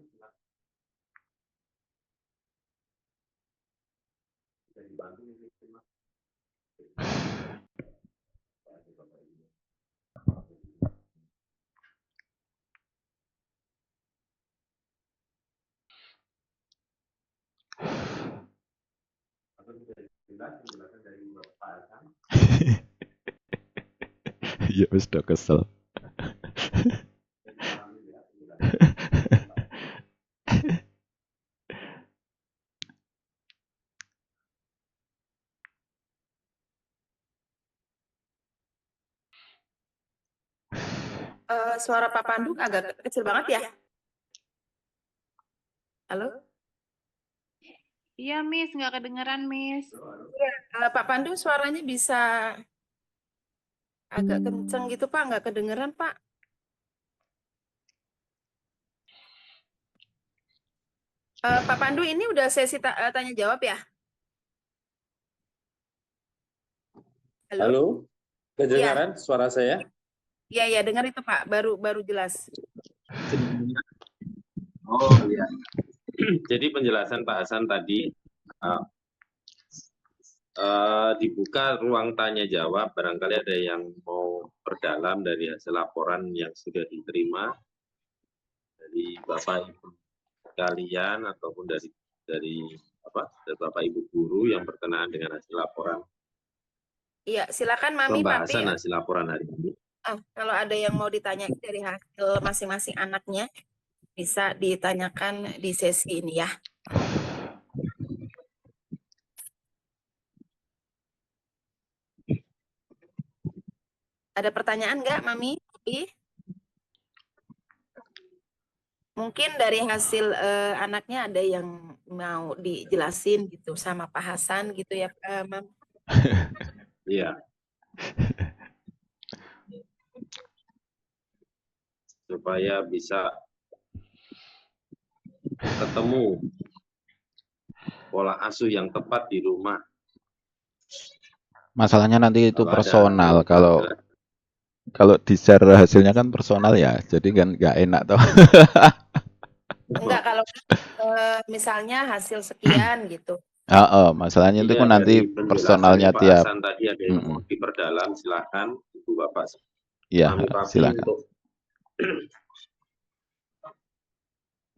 Ya wis do kesel. Suara Pak Pandu agak kecil banget ya? Halo? Iya, Miss, nggak kedengeran, Miss. Pak Pandu suaranya bisa agak kenceng gitu, Pak. Nggak kedengeran, Pak. Pak Pandu, ini udah sesi tanya jawab ya? Halo? Halo, kedengaran suara saya? Iya, iya, dengar itu, Pak. Baru jelas. Oh iya. Jadi penjelasan Pak Hasan tadi, dibuka ruang tanya jawab, barangkali ada yang mau perdalam dari hasil laporan yang sudah diterima dari Bapak Ibu kalian ataupun dari Bapak Ibu guru yang berkenaan dengan hasil laporan, Iya, silakan Mami, Papi. pembahasan hasil laporan hari ini. Kalau ada yang mau ditanya dari hasil masing-masing anaknya, bisa ditanyakan di sesi ini ya. Ada pertanyaan nggak, Mami? Mungkin dari hasil anaknya ada yang mau dijelasin gitu sama Pak Hasan gitu ya, Mam. Iya. Supaya bisa ketemu pola asuh yang tepat di rumah. Masalahnya nanti itu Kalau ada personal. anak yang Kalau di-share hasilnya kan personal ya, jadi kan nggak enak toh. Enggak, kalau misalnya hasil sekian gitu. Masalahnya itu Iya, kan nanti dari penjelasan personalnya Pak tiap. Hasan tadi ada yang mau diperdalam, silakan Ibu Bapak. Iya, Kami Papi silakan. untuk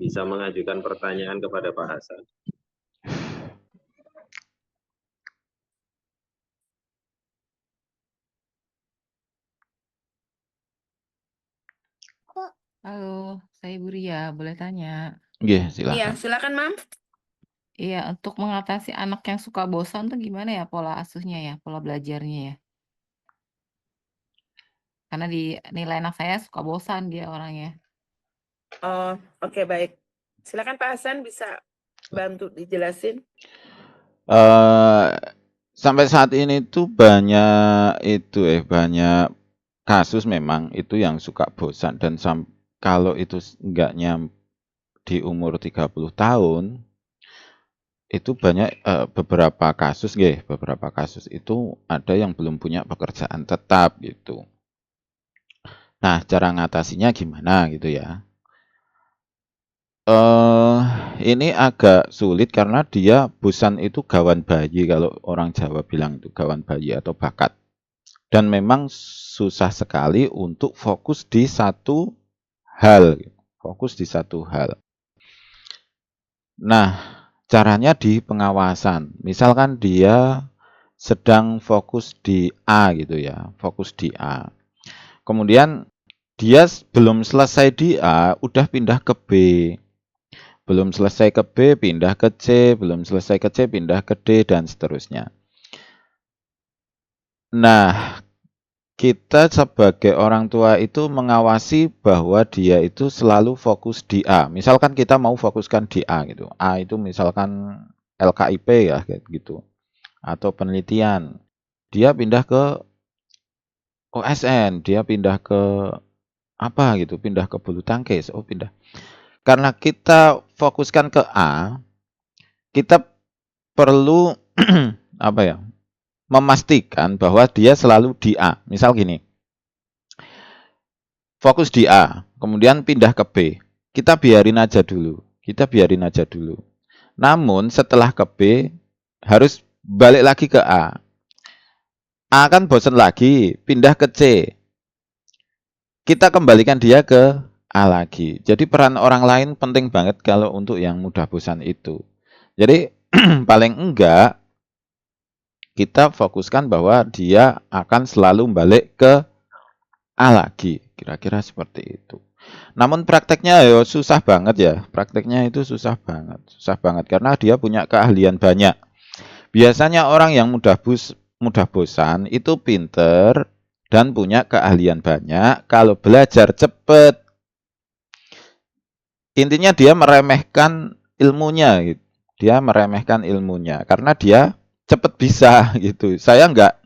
bisa mengajukan pertanyaan kepada Pak Hasan. Halo, saya Ibu Ria, boleh tanya? Iya, Iya, silakan. silakan, Mam. Iya, untuk mengatasi anak yang suka bosan tuh gimana ya pola asuhnya ya, pola belajarnya ya? Karena di nilai anak saya suka bosan dia orangnya. Oh, oke, baik. Silakan Pak Hasan bisa bantu dijelasin. Sampai saat ini tuh banyak kasus memang itu yang suka bosan dan kalau itu nggak di umur 30 tahun itu banyak beberapa kasus itu ada yang belum punya pekerjaan tetap gitu. Nah, cara ngatasinya gimana gitu ya? Ini agak sulit karena dia bosan itu gawan bayi, kalau orang Jawa bilang itu gawan bayi atau bakat. Dan memang susah sekali untuk fokus di satu hal. Nah, caranya di pengawasan. Misalkan dia sedang fokus di A gitu ya, fokus di A. Kemudian dia belum selesai di A, udah pindah ke B. Belum selesai ke B, pindah ke C, belum selesai ke C, pindah ke D, dan seterusnya. Nah, kita sebagai orang tua itu mengawasi bahwa dia itu selalu fokus di A. Misalkan kita mau fokuskan di A gitu. A itu misalkan LKIP ya kayak gitu. Atau penelitian. Dia pindah ke OSN, dia pindah ke apa gitu, pindah ke bulu tangkis. Oh, pindah. Karena kita fokuskan ke A, kita perlu apa ya? Memastikan bahwa dia selalu di A. Misal gini. Fokus di A, kemudian pindah ke B. Kita biarin aja dulu. Namun setelah ke B harus balik lagi ke A. A kan bosan lagi, pindah ke C. Kita kembalikan dia ke A lagi. Jadi peran orang lain penting banget kalau untuk yang mudah bosan itu. Jadi paling enggak kita fokuskan bahwa dia akan selalu balik ke A lagi. Kira-kira seperti itu. Namun prakteknya ya susah banget ya. Prakteknya itu susah banget. Susah banget karena dia punya keahlian banyak. Biasanya orang yang mudah bosan itu pinter dan punya keahlian banyak kalau belajar cepet. Intinya dia meremehkan ilmunya gitu. Dia meremehkan ilmunya karena dia cepet bisa gitu. Saya enggak,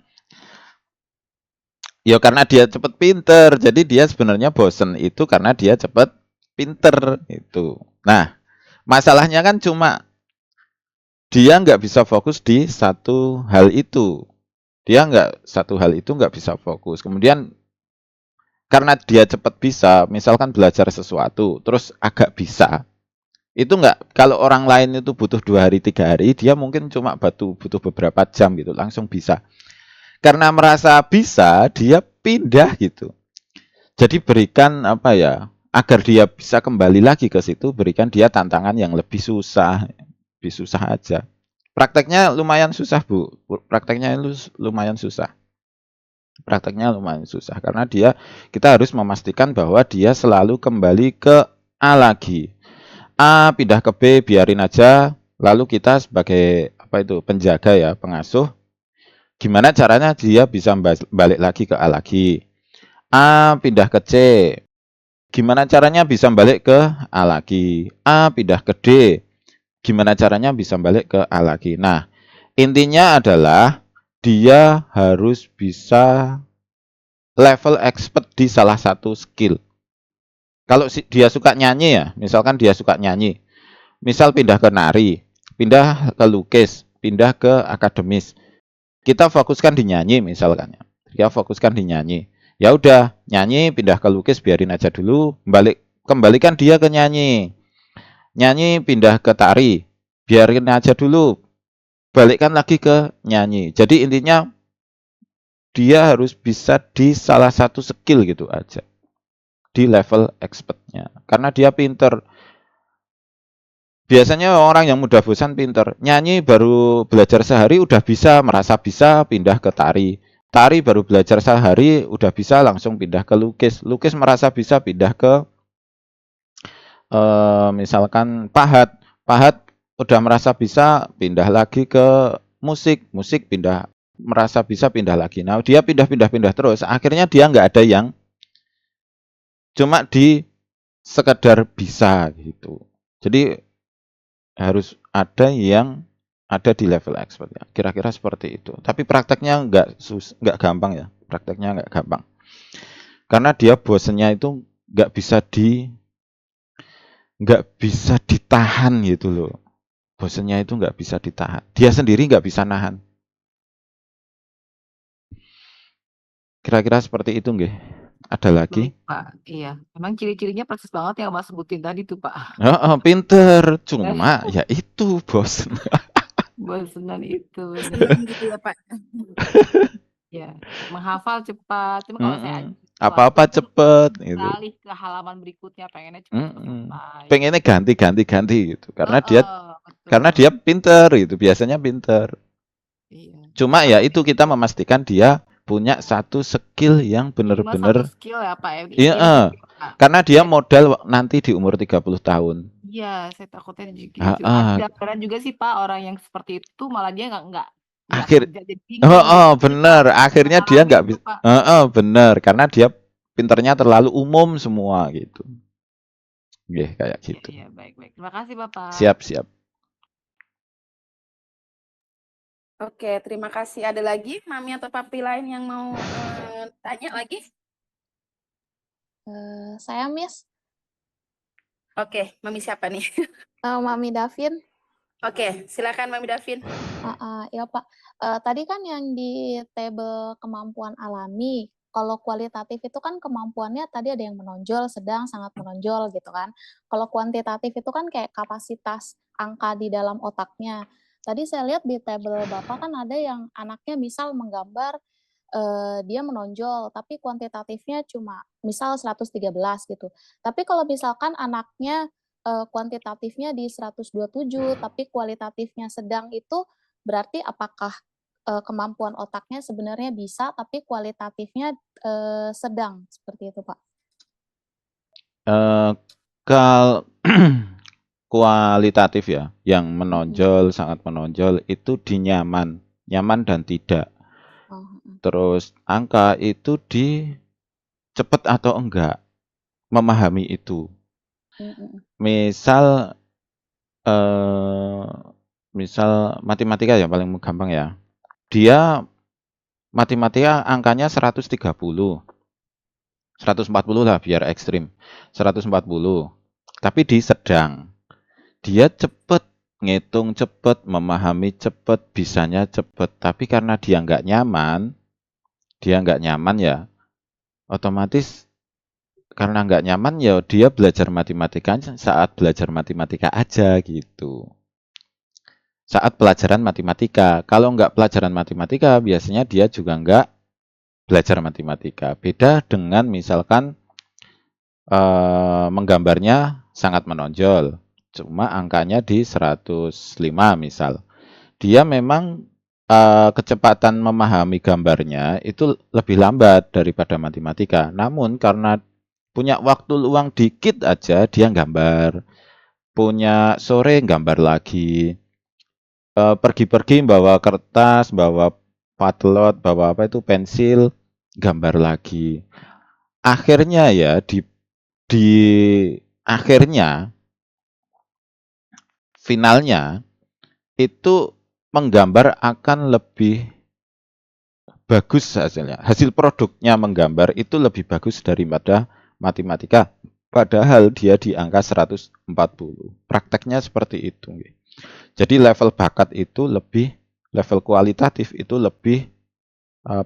ya karena dia cepet pinter. Jadi dia sebenarnya bosen itu karena dia cepet pinter itu. Nah, masalahnya kan cuma dia nggak bisa fokus di satu hal itu. Dia satu hal itu nggak bisa fokus. Kemudian karena dia cepat bisa, misalkan belajar sesuatu, terus agak bisa, itu nggak. Kalau orang lain itu butuh 2 hari, 3 hari, dia mungkin cuma butuh beberapa jam gitu, langsung bisa. Karena merasa bisa, dia pindah gitu. Jadi berikan apa ya, agar dia bisa kembali lagi ke situ, berikan dia tantangan yang lebih susah aja. Prakteknya lumayan susah, Bu. Prakteknya itu lumayan susah. Prakteknya lumayan susah karena kita harus memastikan bahwa dia selalu kembali ke A lagi. A pindah ke B, biarin aja. Lalu kita sebagai penjaga ya, pengasuh, gimana caranya dia bisa balik lagi ke A lagi. A pindah ke C, gimana caranya bisa balik ke A lagi. A pindah ke D, gimana caranya bisa balik ke A lagi. Nah, intinya adalah dia harus bisa level expert di salah satu skill. Kalau dia suka nyanyi ya, misalkan dia suka nyanyi, misal pindah ke nari, pindah ke lukis, pindah ke akademis. Kita fokuskan di nyanyi misalkan ya. Kita fokuskan di nyanyi. Ya udah, nyanyi pindah ke lukis biarin aja dulu, kembalikan dia ke nyanyi. Nyanyi pindah ke tari, biarin aja dulu, balikkan lagi ke nyanyi. Jadi intinya dia harus bisa di salah satu skill gitu aja. Di level expertnya. Karena dia pinter. Biasanya orang yang mudah bosan pinter. Nyanyi baru belajar sehari udah bisa, merasa bisa pindah ke tari. Tari baru belajar sehari udah bisa langsung pindah ke lukis. Lukis merasa bisa pindah ke misalkan pahat. Pahat udah merasa bisa pindah lagi ke musik. Musik merasa bisa pindah lagi. Nah dia pindah terus. Akhirnya dia nggak ada yang cuma di sekedar bisa gitu. Jadi harus ada yang ada di level expert ya. Kira-kira seperti itu. Tapi prakteknya nggak gampang ya. Prakteknya nggak gampang. Karena dia bosennya itu nggak bisa ditahan gitu loh. Bosennya itu nggak bisa ditahan. Dia sendiri nggak bisa nahan. Kira-kira seperti itu nggih. Ada lagi? Baik, Pak. Iya, memang ciri-cirinya persis banget yang Mas sebutin tadi tuh, Pak. Oh, pinter. Cuma ya itu bosen. Bosenan itu bener. Seneng gitu ya, Pak. Ya, menghafal cepat. Cuma kalau saya Apa-apa itu cepet gitu. beralih ke halaman berikutnya, pengennya cepat-cepat selesai. Pengennya ganti gitu. Karena betul. dia pinter gitu. Biasanya pinter. Iya. Cuma ya itu kita memastikan dia punya satu skill yang Minimal benar-benar satu skill ya, Pak ya. iya, karena dia modal nanti di umur 30 tahun. Iya, saya takutnya gitu. Heeh. Ada kadang juga sih Pak orang yang seperti itu malah dia nggak Akhir kerja jadi bingung gitu. bener. Akhirnya dia nggak Gitu, bisa. Pak. Bener. Karena dia pinternya terlalu umum semua gitu. Nggih, kayak gitu. Iya, baik. Terima kasih Bapak. Siap. Oke, terima kasih. Ada lagi Mami atau Papi lain yang mau tanya lagi? Saya Miss. Oke, Mami siapa nih? Mami Davin. Oke, silakan Mami Davin. Ya Pak, tadi kan yang di tabel kemampuan alami, kalau kualitatif itu kan kemampuannya tadi ada yang menonjol, sedang, sangat menonjol gitu kan. Kalau kuantitatif itu kan kayak kapasitas angka di dalam otaknya. Tadi saya lihat di tabel Bapak kan ada yang anaknya misal menggambar, dia menonjol, tapi kuantitatifnya cuma misal 113 gitu. Tapi kalau misalkan anaknya, kuantitatifnya di 127, tapi kualitatifnya sedang itu, berarti apakah, kemampuan otaknya sebenarnya bisa, tapi kualitatifnya, sedang, seperti itu, Pak? Kal kualitatif ya, yang Mhm. menonjol, sangat menonjol itu di nyaman dan tidak. Oh, heeh. Terus angka itu di cepet atau enggak, memahami itu. Mhm. Misal misal matematika ya paling gampang ya. Dia matematika angkanya 130, 140 lah biar ekstrim. 140. Tapi di sedang. Dia cepet, ngitung cepet, memahami cepet, bisanya cepet. Tapi karena dia nggak nyaman ya, otomatis karena nggak nyaman ya dia belajar matematika saat belajar matematika aja gitu. Saat pelajaran matematika. Kalau nggak pelajaran matematika, biasanya dia juga nggak belajar matematika. Beda dengan misalkan menggambarnya sangat menonjol. Cuma angkanya di 105 misal. Dia memang kecepatan memahami gambarnya itu lebih lambat daripada matematika. Namun karena punya waktu luang dikit aja dia gambar. Punya sore gambar lagi. Pergi-pergi bawa kertas, bawa patlot, bawa apa itu pensil, gambar lagi. Akhirnya ya di akhirnya finalnya itu menggambar akan lebih bagus hasilnya. Hasil produknya menggambar itu lebih bagus daripada matematika. Padahal dia di angka 140. Prakteknya seperti itu. Jadi level bakat itu level kualitatif itu lebih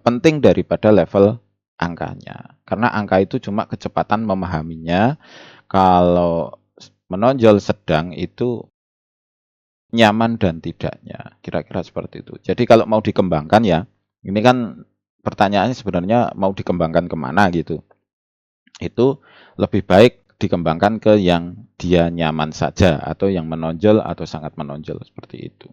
penting daripada level angkanya. Karena angka itu cuma kecepatan memahaminya. Kalau menonjol sedang itu nyaman dan tidaknya. Kira-kira seperti itu. Jadi kalau mau dikembangkan ya, ini kan pertanyaannya sebenarnya mau dikembangkan kemana gitu. Itu lebih baik dikembangkan ke yang dia nyaman saja atau yang menonjol atau sangat menonjol seperti itu.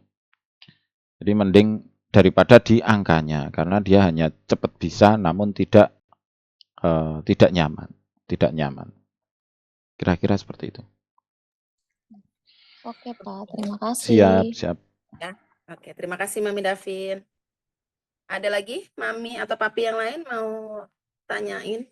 Jadi mending daripada di angkanya karena dia hanya cepat bisa namun tidak nyaman, Kira-kira seperti itu. Oke, Pak, terima kasih. Siap. Ya. Oke, terima kasih Mami Davin. Ada lagi Mami atau Papi yang lain mau tanyain?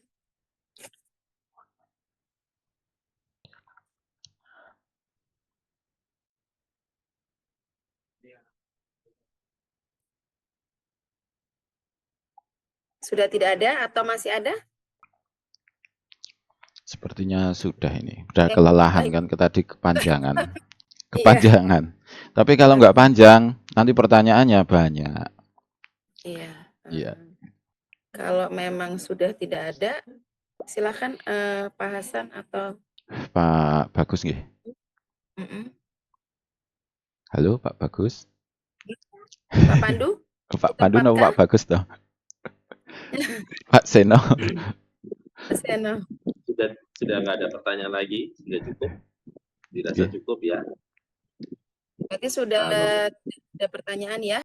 Sudah tidak ada atau masih ada? Sepertinya sudah ini. Udah Oke, kelelahan baik. kan tadi kepanjangan. Iya. Tapi kalau nggak panjang, nanti pertanyaannya banyak. Iya. Iya. Kalau memang sudah tidak ada, silakan Pak Hasan atau Pak Bagus nggih. Halo Pak Bagus. Pak Pandu? Pak Pandu atau Tepatkah? Pak Bagus toh? Pak Seno. Pak Seno. Sudah nggak ada pertanyaan lagi, sudah cukup, dirasa Oke. cukup ya. Berarti sudah ada pertanyaan ya?